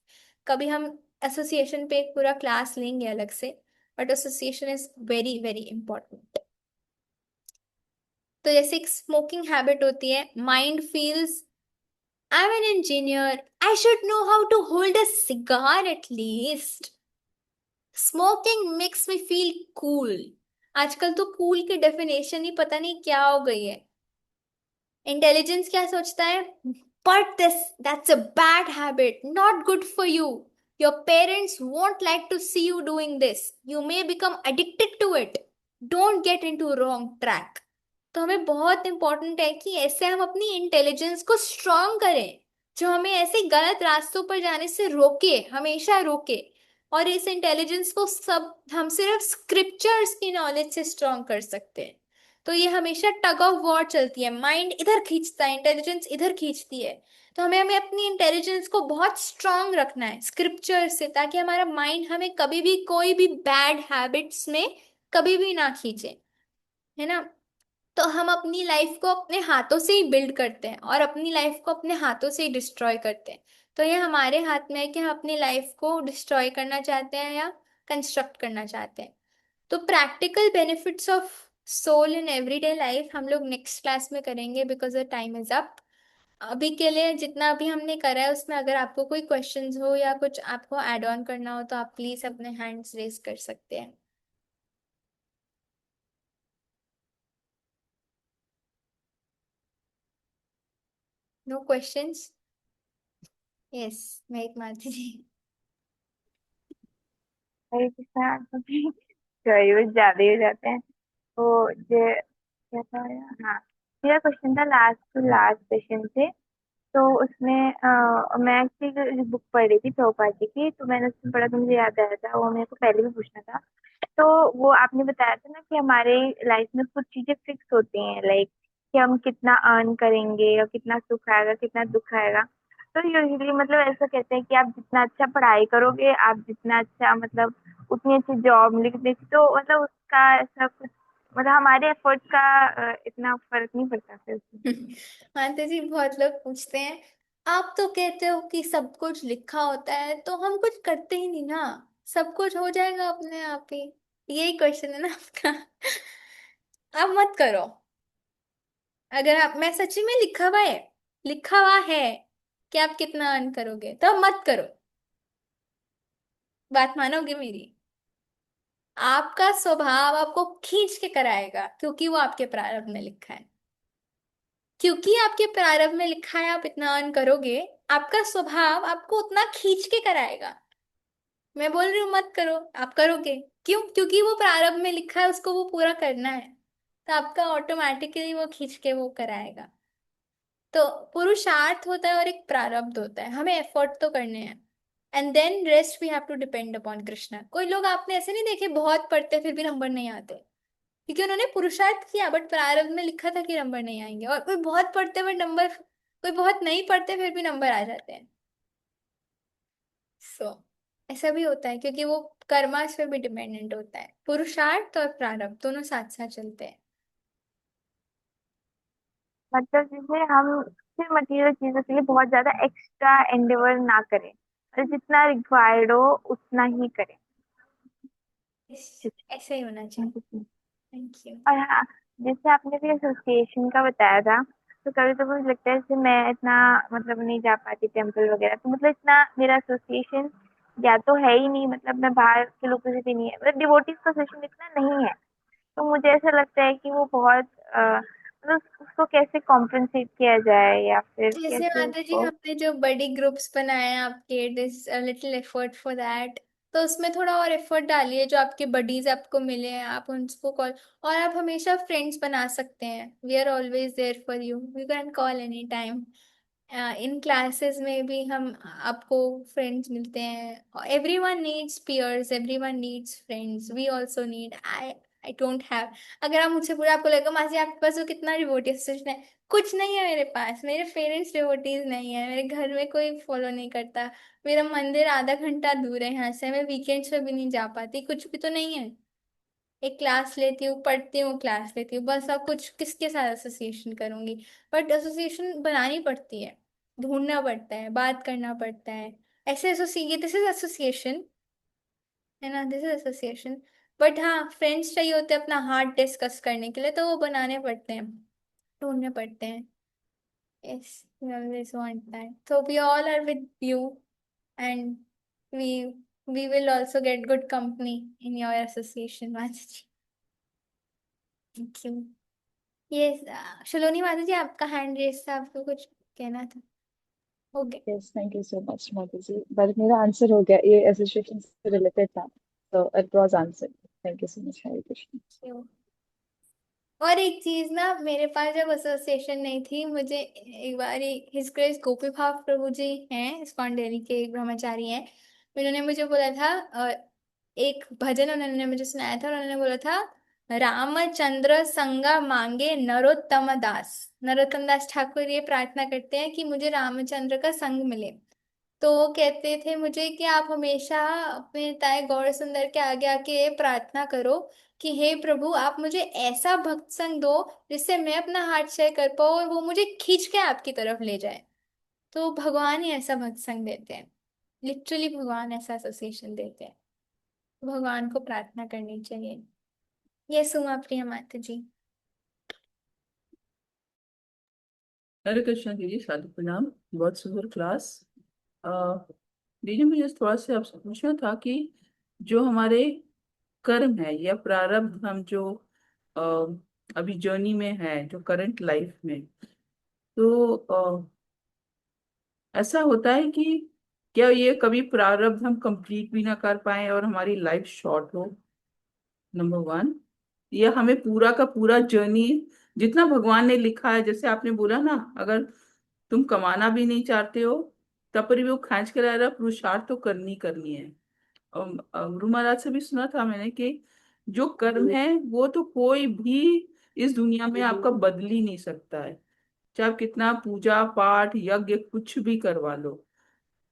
कभी हम एसोसिएशन पे एक पूरा क्लास लेंगे अलग से, but association is very very important. तो जैसे एक स्मोकिंग हैबिट होती है, mind feels I am an engineer, I should know how to hold a cigar at least. Smoking makes me feel cool. आजकल तो कूल की डेफिनेशन ही पता नहीं क्या हो गई है। इंटेलिजेंस क्या सोचता है? But this that's a bad habit, not good for you, your parents won't like to see you doing this, you may become addicted to it, don't get into wrong track. तो हमें बहुत important है कि ऐसे हम अपनी intelligence को strong करें, जो हमें ऐसे गलत रास्तों पर जाने से रोके, हमेशा रोके। और इस इंटेलिजेंस को सब हम सिर्फ स्क्रिप्चर्स की नॉलेज से स्ट्रांग कर सकते हैं। तो ये हमेशा टग ऑफ वॉर चलती है, माइंड इधर खींचता है, इंटेलिजेंस इधर खींचती है। तो हमें हमें अपनी इंटेलिजेंस को बहुत स्ट्रांग रखना है स्क्रिप्चर से, ताकि हमारा माइंड हमें कभी भी कोई भी बैड हैबिट्स में कभी भी ना खींचे, है ना। तो हम अपनी लाइफ को अपने हाथों से ही बिल्ड करते हैं, और अपनी लाइफ को अपने हाथों से ही डिस्ट्रॉय करते हैं। तो ये हमारे हाथ में है कि हम अपनी लाइफ को डिस्ट्रॉय करना चाहते हैं या कंस्ट्रक्ट करना चाहते हैं। तो practical benefits of soul in everyday life हम लोग नेक्स्ट क्लास में करेंगे, because the time is up. अभी के लिए जितना अभी हमने करा है उसमें अगर आपको कोई क्वेश्चंस हो या कुछ आपको ऐड ऑन करना हो, तो आप प्लीज अपने हैंड्स रेज कर सकते हैं। Know questions? यस, मेघ माधुरी जी। हरे कृष्णा। सॉरी, वो ज्यादा ही हो जाते हैं। तो जो क्या था यार, हाँ, मेरा क्वेश्चन था लास्ट टू लास्ट सेशन से। तो उसमें मैं एक्चुअली बुक पढ़ रही थी प्रभुपाद जी की, तो मैंने उसमें पढ़ा तो मुझे याद आया था, वो मेरे को पहले भी पूछना था। तो वो आपने बताया था ना कि हमारे लाइफ में कुछ चीजें फिक्स होती हैं, लाइक कि हम कितना अर्न करेंगे और कितना सुख आएगा कितना दुख आएगा। तो यूजुअली मतलब ऐसा कहते हैं कि आप जितना अच्छा पढ़ाई करोगे, आप जितना अच्छा मतलब उतनी अच्छी जॉब मिलेगी, तो मतलब उसका ऐसा कुछ मतलब हमारे एफर्ट का इतना फर्क नहीं पड़ता फिर उसमें। मानते जी, बहुत लोग पूछते हैं आप तो कहते हो कि सब कुछ लिखा होता है, तो हम कुछ करते ही नहीं ना, सब कुछ हो जाएगा अपने आप ही। यही क्वेश्चन है ना आपका। आप मत करो। अगर आप, मैं सच्ची में लिखा हुआ है, लिखा हुआ है कि आप कितना अर्न करोगे, तो आप मत करो। बात मानोगे मेरी? आपका स्वभाव आपको खींच के कराएगा, क्योंकि वो आपके प्रारब्ध में लिखा है। क्योंकि आपके प्रारब्ध में लिखा है आप इतना अर्न करोगे, आपका स्वभाव आपको उतना खींच के कराएगा। मैं बोल रही हूँ मत करो, आप करोगे क्यों? क्योंकि वो प्रारब्ध में लिखा है, उसको वो पूरा करना है, तो आपका ऑटोमेटिकली वो खींच के वो कराएगा। तो पुरुषार्थ होता है और एक प्रारब्ध होता है, हमें एफर्ट तो करने हैं, and then rest we have to depend upon Krishna. कोई लोग आपने ऐसे नहीं देखे बहुत पढ़ते फिर भी नंबर नहीं आते, क्योंकि उन्होंने पुरुषार्थ किया बट प्रारब्ध में लिखा था कि नंबर नहीं आएंगे। और कोई बहुत पढ़ते हुए नंबर, कोई बहुत नहीं पढ़ते फिर भी नंबर आ जाते हैं। सो ऐसा भी होता है, क्योंकि वो कर्मास पे भी डिपेंडेंट होता है, पुरुषार्थ और प्रारब्ध दोनों साथ साथ चलते हैं। मतलब जैसे हम सिर्फ मटेरियल चीजों के लिए बहुत ज्यादा एक्स्ट्रा एंडेवर ना करें, और जितना रिक्वायर्ड हो उतना ही करें। ऐसा ही होना चाहिए। Thank you. और हाँ, जैसे आपने भी एसोसिएशन का बताया था, तो कभी तो मुझे लगता है जैसे मैं इतना मतलब नहीं जा पाती टेम्पल वगैरह, तो मतलब इतना मेरा एसोसिएशन या तो है ही नहीं, मतलब मैं बाहर के लोगों से भी नहीं है, मतलब डिवोटीज का सेशन इतना नहीं है। तो मुझे ऐसा लगता है कि वो बहुत उसको कैसे कॉम्पेंसेट किया जाए या फिर जैसे कैसे माता जी उसको? हमने जो बड़ी ग्रुप्स बनाए हैं आपके, this little effort for that, तो उसमें थोड़ा और एफर्ट डालिए। जो आपके बडीज आपको मिले हैं आप उनको कॉल, और आप हमेशा फ्रेंड्स बना सकते हैं। We are always there for you, you can call any time. इन क्लासेस में भी हम आपको फ्रेंड्स मिलते हैं। Every one needs peers, every one needs friends, we also need. I don't have, अगर आप मुझसे पूरा आपको लगेगा मासी आपके पास वो कितना डिवोटी एसोसिएशन है, कुछ नहीं है मेरे पास। मेरे पेरेंट्स डिवोटीज नहीं है, मेरे घर में कोई फॉलो नहीं करता, मेरा मंदिर आधा घंटा दूर है यहाँ से, मैं वीकेंड्स पे भी नहीं जा पाती, कुछ भी तो नहीं है। एक क्लास लेती हूँ, पढ़ती हूँ, क्लास लेती हूँ, बस। अब कुछ किसके साथ एसोसिएशन करूंगी? बट एसोसिएशन बनानी पड़ती है, ढूंढना पड़ता है, बात करना पड़ता है। ऐसे एसोसिएट, दिस इज एसोसिएशन, है ना, दिस इज एसोसिएशन। बट हाँ, फ्रेंड्स चाहिए होते हैं अपना हार्ट डिस्कस करने के लिए, तो वो बनाने पड़ते हैं, ढूंढने पड़ते हैं। Yes, we always want that, so we all are with you, and we we will also get good company in your association, Maji. Thank you. Yes, Shaloni माता जी आपका हैंड रेस था, आपको कुछ कहना था? हो गया। Yes, thank you so much माता जी, बट मेरा आंसर हो गया, ये एसोसिएशन से रिलेटेड था, तो it was answer. Thank you so much, Hare Krishna. क्यों? और एक चीज ना, मेरे पास जब एसोसिएशन नहीं थी, मुझे एक बार हिज ग्रेस गोपी भाव प्रभु जी हैं, इस्कॉन दिल्ली के एक ब्रह्मचारी हैं, उन्होंने मुझे बोला था, एक भजन उन्होंने मुझे सुनाया था, और उन्होंने बोला था, रामचंद्र संगा मांगे नरोत्तम दास। नरोत्तम दास ठाकुर ये प्रार्थना करते हैं कि मुझे रामचंद्र का संग मिले। तो वो कहते थे मुझे कि आप हमेशा अपने ताए गौर सुंदर के आगे आके ये प्रार्थना करो कि हे प्रभु, आप मुझे ऐसा भक्त संग दो जिससे मैं अपना हार्ट शेयर कर पाऊँ और वो मुझे खींच के आपकी तरफ ले जाए। तो भगवान ही ऐसा भक्त संग देते हैं, लिटरली भगवान ऐसा एसोसिएशन देते हैं। भगवान को प्रार्थना करनी चाहिए। ये सुमा प्रिया माता जी। हरे कृष्ण दीदी, साधु प्रणाम। बहुत सुंदर क्लास। दीदी मुझे थोड़ा सा आपसे पूछना था कि जो हमारे कर्म है या प्रारब्ध, हम जो अ, अभी जर्नी में है, जो करंट लाइफ में, तो ऐसा होता है कि क्या ये कभी प्रारब्ध हम कंप्लीट भी ना कर पाए और हमारी लाइफ शॉर्ट हो, नंबर वन। या हमें पूरा का पूरा जर्नी जितना भगवान ने लिखा है, जैसे आपने बोला ना, अगर तुम कमाना भी नहीं चाहते हो तब पर भी वो खींच के ला रहा, पुरुषार्थ तो करनी करनी है। और गुरु महाराज से भी सुना था मैंने कि जो कर्म है वो तो कोई भी इस दुनिया में आपका बदल ही नहीं सकता है, चाहे आप कितना पूजा पाठ यज्ञ कुछ भी करवा लो।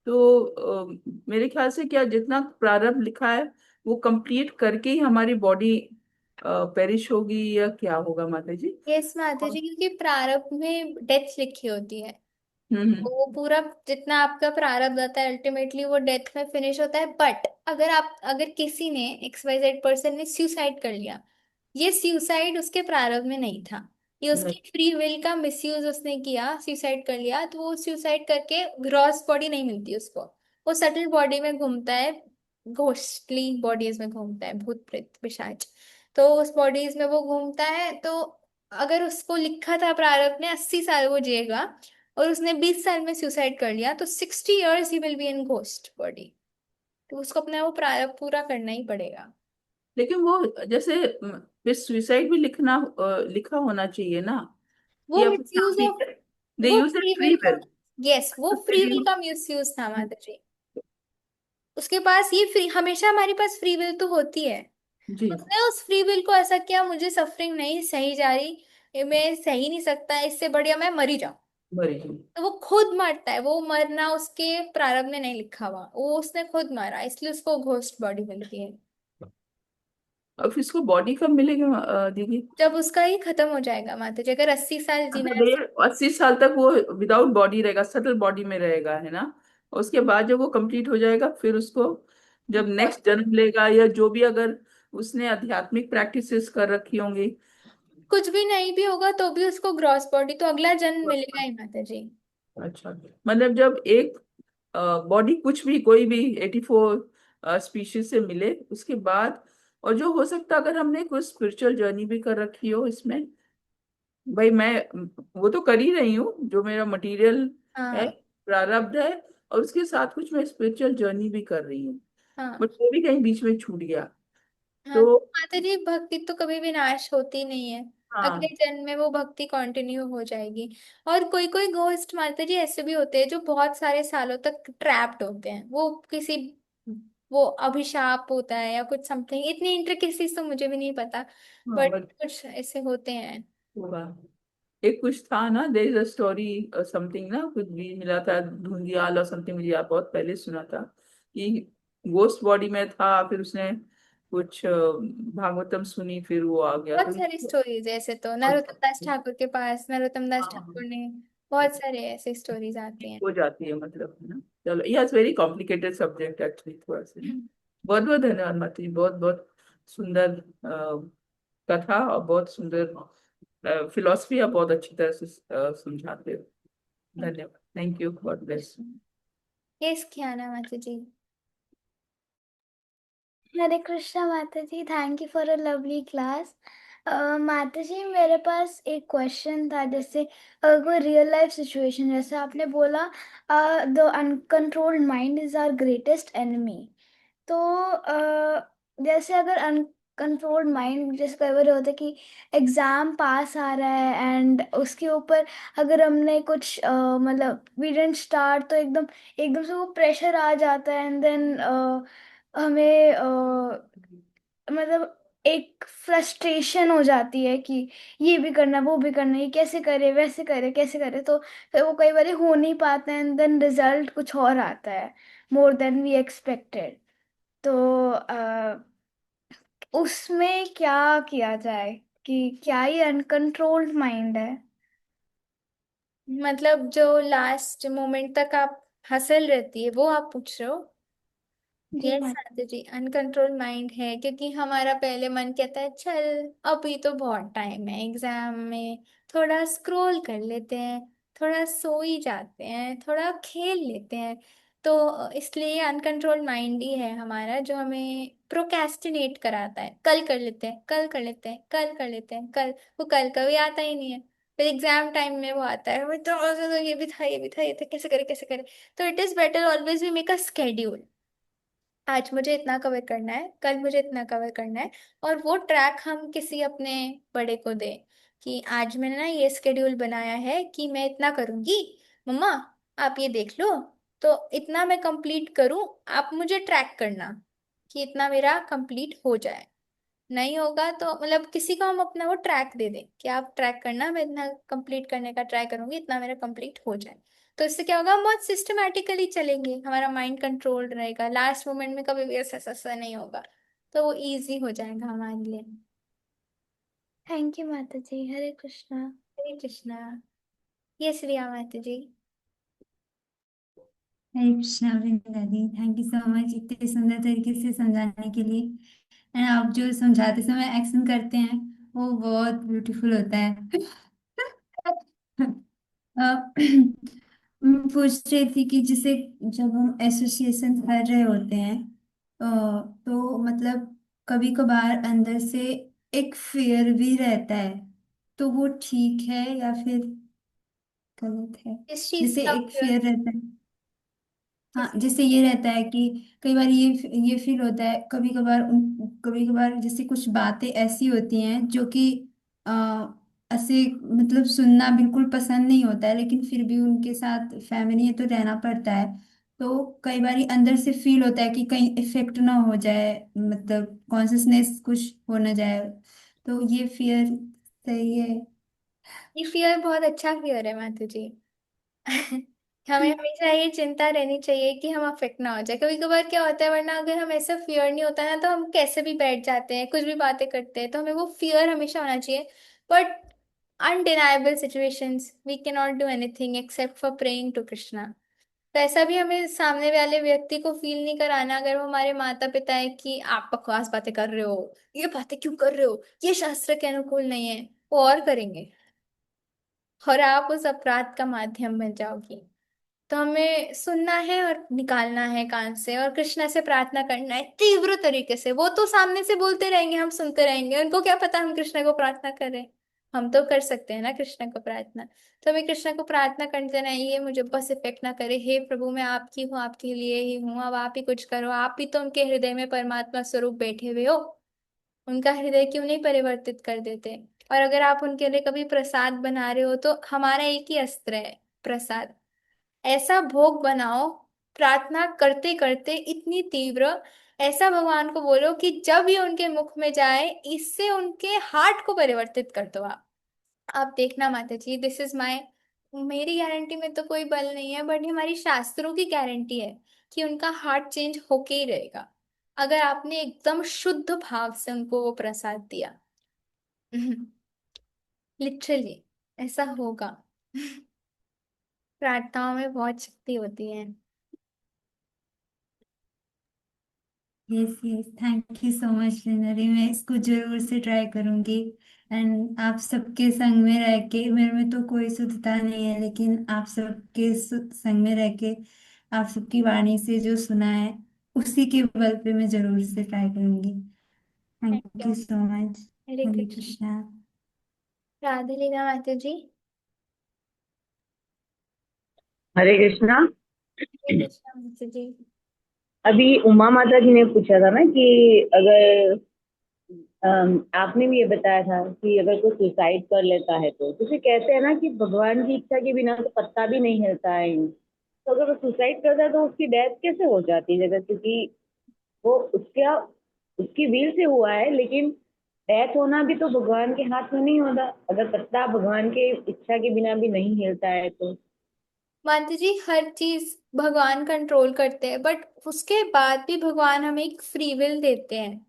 तो मेरे ख्याल से क्या जितना प्रारब्ध लिखा है वो कंप्लीट करके ही हमारी बॉडी पेरिश होगी या क्या होगा माता जी? यस माता जी, क्योंकि प्रारब्ध में डेथ लिखी होती है, हम्म। वो पूरा जितना आपका प्रारब्ध आता है अल्टीमेटली वो डेथ में फिनिश होता है। बट अगर किसी ने XYZ पर्सन ने सुसाइड कर लिया, ये सुसाइड उसके प्रारब्ध में नहीं था, ये उसकी फ्री विल का मिसयूज उसने किया, सुसाइड कर लिया, तो वो सुसाइड करके ग्रॉस बॉडी नहीं मिलती उसको, वो सटल बॉडी में घूमता है, घोस्टली बॉडीज में घूमता है, भूत प्रेत पिशाच। तो उस बॉडीज में वो घूमता है। तो अगर उसको लिखा था प्रारब्ध में 80 साल वो जिएगा, और उसने 20 साल में सुसाइड कर लिया, तो 60 years he will be in ghost body. तो उसको अपना वो प्रारब्ध पूरा करना ही पड़ेगा। लेकिन वो जैसे फिर सुसाइड भी लिखा होना चाहिए ना, वो कि मिसयूज अपनी ऑफ, दे वो use it free free will का, विल। यस, वो फ्री विल का मिसयूज था माता जी। उसके पास ये फ्री, हमेशा हमारे पास फ्री विल तो होती है, जी। उसने उस फ्री विल को ऐसा किया, मुझे सफरिंग नहीं सही जा रही, ये मैं सही नहीं सकता, इससे बढ़िया मैं मरी जाऊं। बड़ी। तो वो खुद मरता है, वो मरना उसके प्रारब्ध में नहीं लिखा हुआ, वो उसने खुद मारा, इसलिए उसको घोस्ट बॉडी मिलती है। अब इसको बॉडी कब मिलेगा दीदी? जब उसका ही खत्म हो जाएगा माता जी, अगर 80 साल जीना अगर है। ये 80 साल तक वो विदाउट बॉडी रहेगा, सटल बॉडी में रहेगा, है ना? उसके बाद जब वो कंप्लीट हो जाएगा फिर उसको जब नेक्स्ट जन्म लेगा, या जो भी अगर उसने आध्यात्मिक प्रैक्टिसेस कर रखी होंगी। कुछ भी नहीं भी होगा तो भी उसको ग्रॉस बॉडी तो अगला जन्म मिलेगा ही माता जी। अच्छा, मतलब जब एक बॉडी कुछ भी कोई भी 84 स्पीशीज से मिले उसके बाद, और जो हो सकता है अगर हमने कोई स्पिरिचुअल जर्नी भी कर रखी हो इसमें। भाई मैं वो तो कर ही रही हूँ, जो मेरा मटेरियल है, हाँ प्रारब्ध है, और उसके साथ कुछ मैं स्पिरिचुअल जर्नी भी कर रही हूँ, हाँ बट वो भी कहीं बीच में छूट गया। हाँ। तो माता जी, भक्ति तो कभी भी नाश होती नहीं है। अगले हाँ जन्म में वो भक्ति कंटिन्यू हो जाएगी। और कोई कोई घोस्ट माता जी ऐसे भी होते हैं जो बहुत सारे सालों तक ट्रैप्ड होते हैं, वो किसी, वो अभिशाप होता है या कुछ समथिंग, इतनी इंट्रिकेसीज तो मुझे भी नहीं पता, हाँ, बट बट कुछ ऐसे होते हैं। होगा। एक कुछ था ना, there is a story something ना, कुछ भी मिला था, धुंधियाल और समथिंग, मुझे आप बहुत पहले सुना था कि गोस्ट बॉडी में था, फिर उसने कुछ भागवतम सुनी, फिर वो आ गया, बहुत तो सारी स्टोरीज ऐसे तो नरोत्तम दास ठाकुर के पास, नरोत्तम दास ठाकुर हाँ, ने, बहुत सारे ऐसे स्टोरीज आती हैं। हो जाती है मतलब, है ना। चलो, yes, very complicated subject actually, थोड़ा सा ना। बहुत बहुत धन्यवाद माता जी, बहुत बहुत सुंदर कथा, और बहुत सुंदर फिलोसफी आप बहुत अच्छी तरह से समझाते हो। धन्यवाद, thank you, god bless. Yes क्या ना माता जी। हरे कृष्णा माता जी, thank you for a lovely class. माता जी, मेरे पास एक क्वेश्चन था। जैसे कोई रियल लाइफ सिचुएशन, जैसे आपने बोला the uncontrolled mind is our greatest enemy. तो जैसे अगर अनकंट्रोल्ड माइंड, जैसे कई बार होता है कि एग्जाम पास आ रहा है एंड उसके ऊपर अगर हमने कुछ मतलब वी डिडंट स्टार्ट, तो एकदम एकदम से वो प्रेशर आ जाता है एंड देन हमें मतलब एक फ्रस्ट्रेशन हो जाती है कि ये भी करना वो भी करना, ये कैसे करे वैसे करे कैसे करे, तो फिर वो कई बार हो नहीं पाता है एंड देन रिजल्ट कुछ और आता है, मोर देन वी एक्सपेक्टेड। तो उसमें क्या किया जाए, कि क्या ये अनकंट्रोल्ड माइंड है? मतलब जो लास्ट मोमेंट तक आप हंसल रहती है वो आप पूछ रहे हो? जी यस माता। माता जी, अनकंट्रोल माइंड है क्योंकि हमारा पहले मन कहता है चल अभी तो बहुत टाइम है एग्जाम में, थोड़ा स्क्रॉल कर लेते हैं, थोड़ा सो ही जाते हैं, थोड़ा खेल लेते हैं। तो इसलिए अनकंट्रोल माइंड ही है हमारा जो हमें प्रोक्रेस्टिनेट कराता है, कल कर लेते हैं, कल कर लेते हैं, कल कर लेते हैं, कल। वो कल कभी आता ही नहीं है। फिर एग्जाम टाइम में वो आता है, "मैं तो ये भी था, ये भी था, ये था, कैसे करे कैसे करे"। तो it is better always we make a schedule. आज मुझे इतना कवर करना है, कल मुझे इतना कवर करना है, और वो ट्रैक हम किसी अपने बड़े को दें कि आज मैंने ना ये स्केड्यूल बनाया है कि मैं इतना करूंगी, मम्मा आप ये देख लो, तो इतना मैं कंप्लीट करूं, आप मुझे ट्रैक करना कि इतना मेरा कंप्लीट हो जाए। नहीं होगा तो मतलब किसी को हम अपना वो ट्रैक दे दें कि आप ट्रैक करना, मैं इतना कंप्लीट करने का ट्राई करूंगी, इतना मेरा कंप्लीट हो जाए। तो इससे क्या होगा, हम बहुत सिस्टमेटिकली चलेंगे, हमारा माइंड कंट्रोल्ड रहेगा, लास्ट मोमेंट में कभी भी ऐसा ऐसा नहीं होगा। तो वो इजी हो जाएगा हमारे लिए। थैंक यू माता जी। हरे कृष्णा। हरे कृष्णा। ये श्री माता जी। हरे कृष्णा वृंदा दी, थैंक यू सो मच इतने सुंदर तरीके से समझाने के लिए। एंड आप जो समझाते समय एक्शन करते हैं वो बहुत ब्यूटीफुल होता है। मैं पूछ रही थी कि जैसे जब हम एसोसिएशन कर रहे होते हैं तो मतलब कभी कभार अंदर से एक फियर भी रहता है, तो वो ठीक है या फिर गलत है? इस चीज जैसे का एक फियर रहता है, हाँ, किस जैसे ये रहता है कि कई बार ये फील होता है कभी कभार जैसे कुछ बातें ऐसी होती हैं जो कि आ, ऐसे मतलब सुनना बिल्कुल पसंद नहीं होता है, लेकिन फिर भी उनके साथ फैमिली है तो रहना पड़ता है। तो कई बार अंदर से फील होता है कि कहीं इफेक्ट ना हो जाए, मतलब कॉन्शियसनेस कुछ हो ना जाए, तो ये फियर सही है? ये फियर बहुत अच्छा फियर है माता जी। हमें हमेशा ये चिंता रहनी चाहिए कि हम अफेक्ट ना हो जाए। कभी कभार क्या होता है, वरना अगर हम ऐसा फियर नहीं होता ना तो हम कैसे भी बैठ जाते हैं, कुछ भी बातें करते हैं, तो हमें वो फियर हमेशा होना चाहिए। But undeniable situations we can not do anything except for praying to Krishna. तो ऐसा भी हमें सामने वाले व्यक्ति को फील नहीं कराना, अगर वो हमारे माता पिता है, कि आप बकवास बातें कर रहे हो, ये बातें क्यों कर रहे हो, ये शास्त्र के अनुकूल नहीं है, वो और करेंगे और आप उस अपराध का माध्यम बन जाओगी। तो हमें सुनना है और निकालना है कान से, और कृष्णा से प्रार्थना करना है तीव्र तरीके से। वो तो सामने से बोलते रहेंगे, हम सुनते रहेंगे, उनको क्या पता हम कृष्णा को प्रार्थना करें। हम तो कर सकते हैं ना कृष्ण को प्रार्थना। तो हमें कृष्ण को प्रार्थना करते रहिए, मुझे बस इफेक्ट ना करे। हे प्रभु, मैं आपकी हूँ, आपके लिए ही हूँ, अब आप ही कुछ करो। आप भी तो उनके हृदय में परमात्मा स्वरूप बैठे हुए हो, उनका हृदय क्यों नहीं परिवर्तित कर देते। और अगर आप उनके लिए कभी प्रसाद बना रहे हो तो हमारा एक ही अस्त्र है, प्रसाद। ऐसा भोग बनाओ, प्रार्थना करते करते इतनी तीव्र, ऐसा भगवान को बोलो कि जब ये उनके मुख में जाए, इससे उनके हार्ट को परिवर्तित कर दो आप देखना माता जी, दिस इज माय, मेरी गारंटी में तो कोई बल नहीं है, बट हमारी शास्त्रों की गारंटी है कि उनका हार्ट चेंज होके ही रहेगा, अगर आपने एकदम शुद्ध भाव से उनको वो प्रसाद दिया। लिटरली ऐसा होगा। प्रार्थनाओं में बहुत शक्ति होती है। Yes yes, thank you so much लिनरी, मैं इसको जरूर से ट्राई करूंगी। एंड आप सबके संग में रह के, मेरे में तो कोई शुद्धता नहीं है, लेकिन आप सबके संग में रह के, आप सबकी वाणी से जो सुना है उसी के बल पे मैं जरूर से ट्राई करूंगी। Thank thank you. You so much. Hare Hare Krishna. Krishna. Radhe Leela माता जी। हरे कृष्णा। हरे कृष्णा माता जी। अभी उमा माता जी ने पूछा था ना कि अगर आपने भी ये बताया था कि अगर कोई सुसाइड कर लेता है तो फिर कहते हैं ना कि भगवान की इच्छा के बिना तो पत्ता भी नहीं हिलता है यूं। तो अगर वो सुसाइड करता है तो उसकी डेथ कैसे हो जाती है? जगह क्योंकि वो उसका उसकी विल से हुआ है, लेकिन डेथ होना भी तो भगवान के हाथ में नहीं होता। अगर पत्ता भगवान के इच्छा के बिना भी नहीं हिलता है तो माता जी, हर चीज भगवान कंट्रोल करते हैं, बट उसके बाद भी भगवान हमें एक फ्री विल देते हैं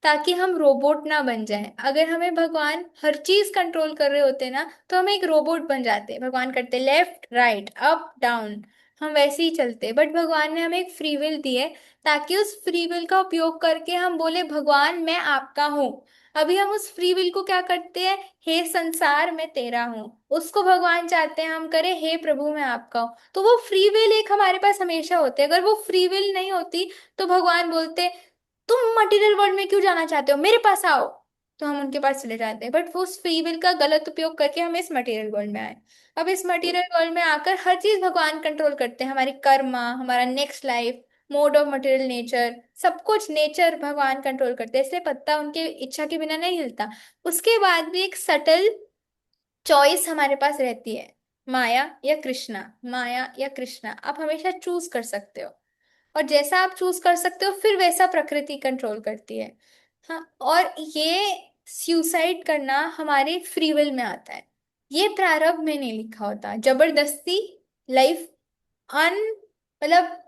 ताकि हम रोबोट ना बन जाएं। अगर हमें भगवान हर चीज कंट्रोल कर रहे होते ना तो हम एक रोबोट बन जाते। भगवान करते लेफ्ट राइट अप डाउन, हम वैसे ही चलते, बट भगवान ने हमें एक फ्री विल दी है ताकि उस फ्री विल का उपयोग करके हम बोले भगवान मैं आपका हूँ। अभी हम उस फ्री विल को क्या करते हैं, हे संसार मैं तेरा हूँ, उसको भगवान चाहते हैं हम करें हे प्रभु मैं आपका हूँ। तो वो फ्री विल एक हमारे पास हमेशा होते, अगर वो फ्री विल नहीं होती तो भगवान बोलते तुम मटेरियल वर्ल्ड में क्यों जाना चाहते हो, मेरे पास आओ। तो हम उनके पास चले जाते हैं, बट वो उस फ्री विल का गलत उपयोग करके हम इस मटेरियल वर्ल्ड में आए। अब इस मटेरियल वर्ल्ड में आकर हर चीज भगवान कंट्रोल करते हैं, हमारी कर्मा, हमारा next life, mode of material nature, सब कुछ नेचर भगवान कंट्रोल करते हैं, इसलिए पत्ता उनके इच्छा के बिना नहीं हिलता। उसके बाद भी एक सटल चॉइस हमारे पास रहती है, माया या कृष्णा, माया या कृष्णा, आप हमेशा चूज कर सकते हो। और जैसा आप चूज कर सकते हो फिर वैसा प्रकृति कंट्रोल करती है। हाँ, और ये सुसाइड करना हमारे फ्री विल में आता है, ये प्रारब्ध में नहीं लिखा होता। जबरदस्ती लाइफ अन, मतलब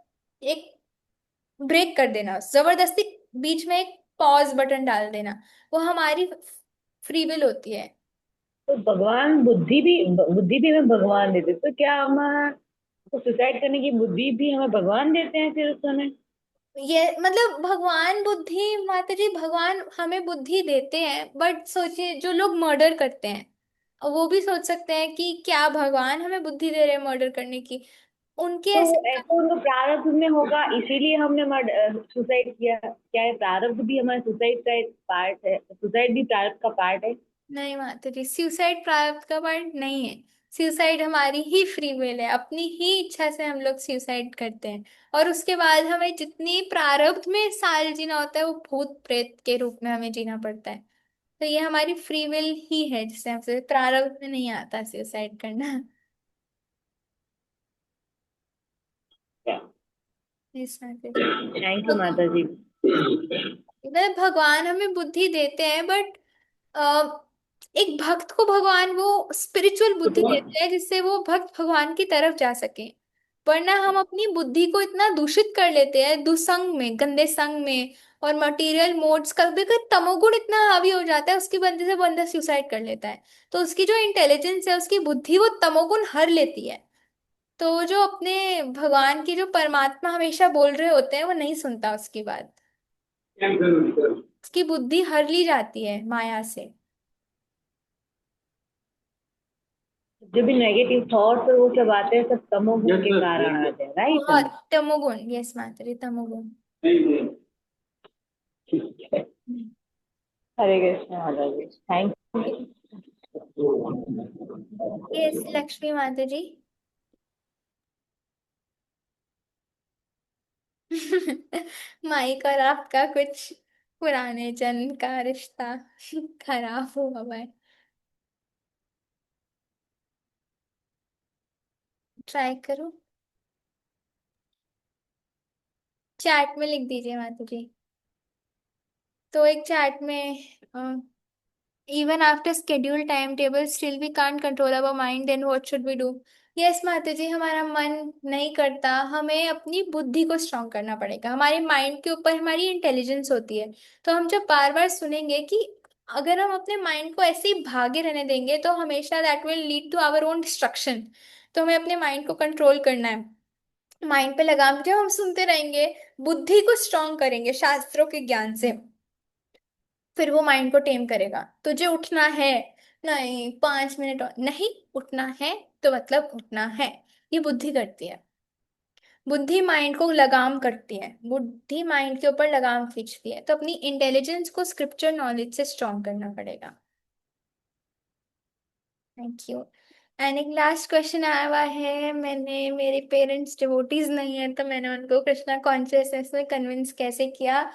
एक ब्रेक कर देना, जबरदस्ती बीच में एक पॉज बटन डाल देना, वो हमारी फ्री विल होती है। तो भगवान बुद्धि भी हमें भगवान देते, तो क्या हम तो सुसाइड करने की बुद्धि भी हमें भगवान देते हैं फिर उस समय? ये मतलब भगवान बुद्धि, माता जी भगवान हमें बुद्धि देते हैं, बट सोचिए जो लोग मर्डर करते हैं वो भी सोच सकते हैं कि क्या भगवान हमें बुद्धि दे रहे हैं मर्डर करने की, उनके तो ऐसे। ऐसा उनको प्रारब्ध में होगा, इसीलिए हमने सुसाइड किया। क्या है, प्रारब्ध भी हमारे सुसाइड का एक पार्ट है? सुसाइड भी प्रारब्ध का पार्ट है? नहीं माता जी, सुसाइड प्रारब्ध का पार्ट नहीं है। सुसाइड हमारी ही फ्री विल है, अपनी ही इच्छा से हम लोग सुसाइड करते हैं। और उसके बाद हमें जितनी प्रारब्ध में साल जीना होता है वो भूत प्रेत के रूप में हमें जीना पड़ता है। तो ये हमारी फ्री विल ही है, जिससे हमसे प्रारब्ध में नहीं आता सुसाइड करना। इस माता जी, थैंक यू माता जी। मतलब भगवान हमें बुद्धि देते हैं, बट एक भक्त को भगवान वो स्पिरिचुअल बुद्धि देते हैं जिससे वो भक्त भगवान की तरफ जा सके। वरना हम अपनी बुद्धि को इतना दूषित कर लेते हैं दुसंग में, गंदे संग में, और मटेरियल मोड्स का भी तमोगुण इतना हावी हो जाता है, उसकी बंदे से बंदा सुसाइड कर लेता है। तो उसकी जो इंटेलिजेंस है, उसकी बुद्धि, वो तमोगुण हर लेती है। तो जो अपने भगवान की, जो परमात्मा हमेशा बोल रहे होते हैं, वो नहीं सुनता उसकी बात, उसकी बुद्धि हर ली जाती है माया से। जो भी नेगेटिव थॉट्स और वो सब आते हैं, सब तमोगुण के कारण आते हैं, राइट? बहुत तमोगुण, यस माता तमोगुण। ठीक है। हरे कृष्ण माता जी, थैंक यू। यस लक्ष्मी माता जी। माइक और आपका कुछ पुराने जन्म का रिश्ता खराब हुआ हुआ है। ट्राई करो, चैट में लिख दीजिए माता जी। तो एक चैट में even after scheduled timetable still we can't control our mind, then what should we do? Yes माता जी, हमारा मन नहीं करता, हमें अपनी बुद्धि को स्ट्रांग करना पड़ेगा। हमारे माइंड के ऊपर हमारी इंटेलिजेंस होती है। तो हम जब बार बार सुनेंगे कि अगर हम अपने माइंड को ऐसे ही भागे रहने देंगे तो हमेशा that will lead to our own destruction. तो हमें अपने माइंड को कंट्रोल करना है। माइंड पे लगाम जब हम सुनते रहेंगे, बुद्धि को स्ट्रांग करेंगे शास्त्रों के ज्ञान से, फिर वो माइंड को टेम करेगा। तुझे उठना है, नहीं 5 मिनट और नहीं उठना है, तो मतलब उठना है। ये बुद्धि करती है। बुद्धि माइंड को लगाम करती है, बुद्धि माइंड के ऊपर लगाम खींचती है। तो अपनी इंटेलिजेंस को स्क्रिप्चर नॉलेज से स्ट्रॉन्ग करना पड़ेगा। Thank you. एंड एक लास्ट क्वेश्चन आया हुआ है, मेरे पेरेंट्स डिवोटीज नहीं है तो मैंने उनको कृष्णा कॉन्शियसनेस में कन्विंस कैसे किया?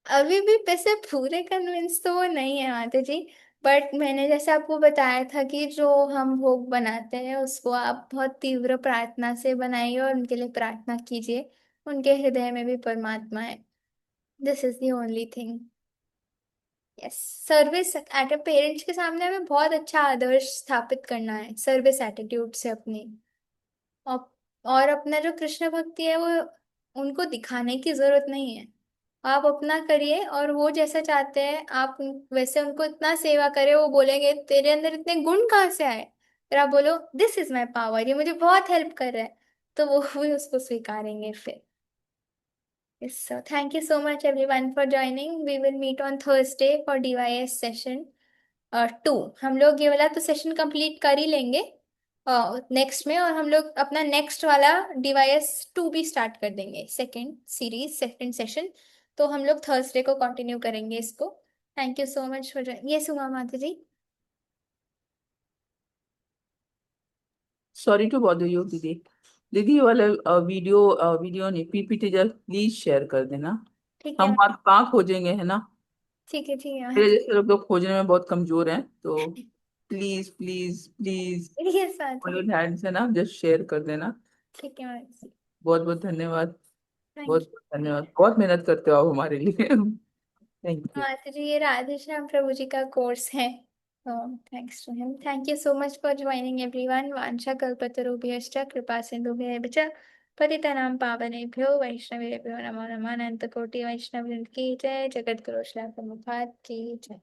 अभी भी वैसे पूरे कन्विंस तो वो नहीं है माता जी, बट मैंने जैसे आपको बताया था कि जो हम भोग बनाते हैं उसको आप बहुत तीव्र प्रार्थना से बनाइए और उनके लिए प्रार्थना कीजिए। उनके हृदय में भी परमात्मा है। This is the only thing. Yes, service eight parents के सामने हमें बहुत अच्छा आदर्श स्थापित करना है, सर्विस एटीट्यूड से अपनी। और और अपना जो कृष्ण भक्ति है वो उनको दिखाने की जरूरत नहीं है। आप अपना करिए और वो जैसा चाहते हैं आप वैसे उनको इतना सेवा करें, वो बोलेंगे तेरे अंदर इतने गुण कहाँ से आए, फिर आप बोलो दिस इज माई पावर, ये मुझे बहुत हेल्प कर रहा है, तो वो भी उसको स्वीकारेंगे फिर। Yes, so thank you so much everyone for joining. We will meet on Thursday for DYS session 2। हम लोग ये वाला तो सेशन कंप्लीट कर ही लेंगे नेक्स्ट में, और हम लोग अपना नेक्स्ट वाला DYS 2 भी स्टार्ट कर देंगे, सेकेंड सीरीज सेकेंड सेशन। तो हम लोग थर्सडे को कंटिन्यू करेंगे इसको। Thank you so much for ये सुमा माता जी। सॉरी टू बॉदर यू दीदी। दीदी ये वाला वीडियो नहीं, पीपीटी जल्द प्लीज शेयर कर देना। ठीक है, हम आप कहाँ खोजेंगे, है ना? ठीक है, ठीक है मेरे जैसे लोग तो खोजने में बहुत कमजोर हैं, तो प्लीज प्लीज प्लीज यस माता जी, हैंड से ना जस्ट शेयर कर देना। ठीक है माता जी। बहुत बहुत धन्यवाद। थैंक बहुत बहुत धन्यवाद, बहुत मेहनत करते हो आप हमारे लिए। Thank you you. माता जी, ये राधे श्याम प्रभु जी का कोर्स है, तो thanks to him. Thank you so much for joining everyone. वांछा कल्पतरुभ्यश्च कृपा सिंधुभ्यः च पतितानां पावनेभ्यो वैष्णवेभ्यो नमो नमः। अनंत कोटि वैष्णव वृंद की जय। जगत गुरु श्री प्रभुपाद की जय।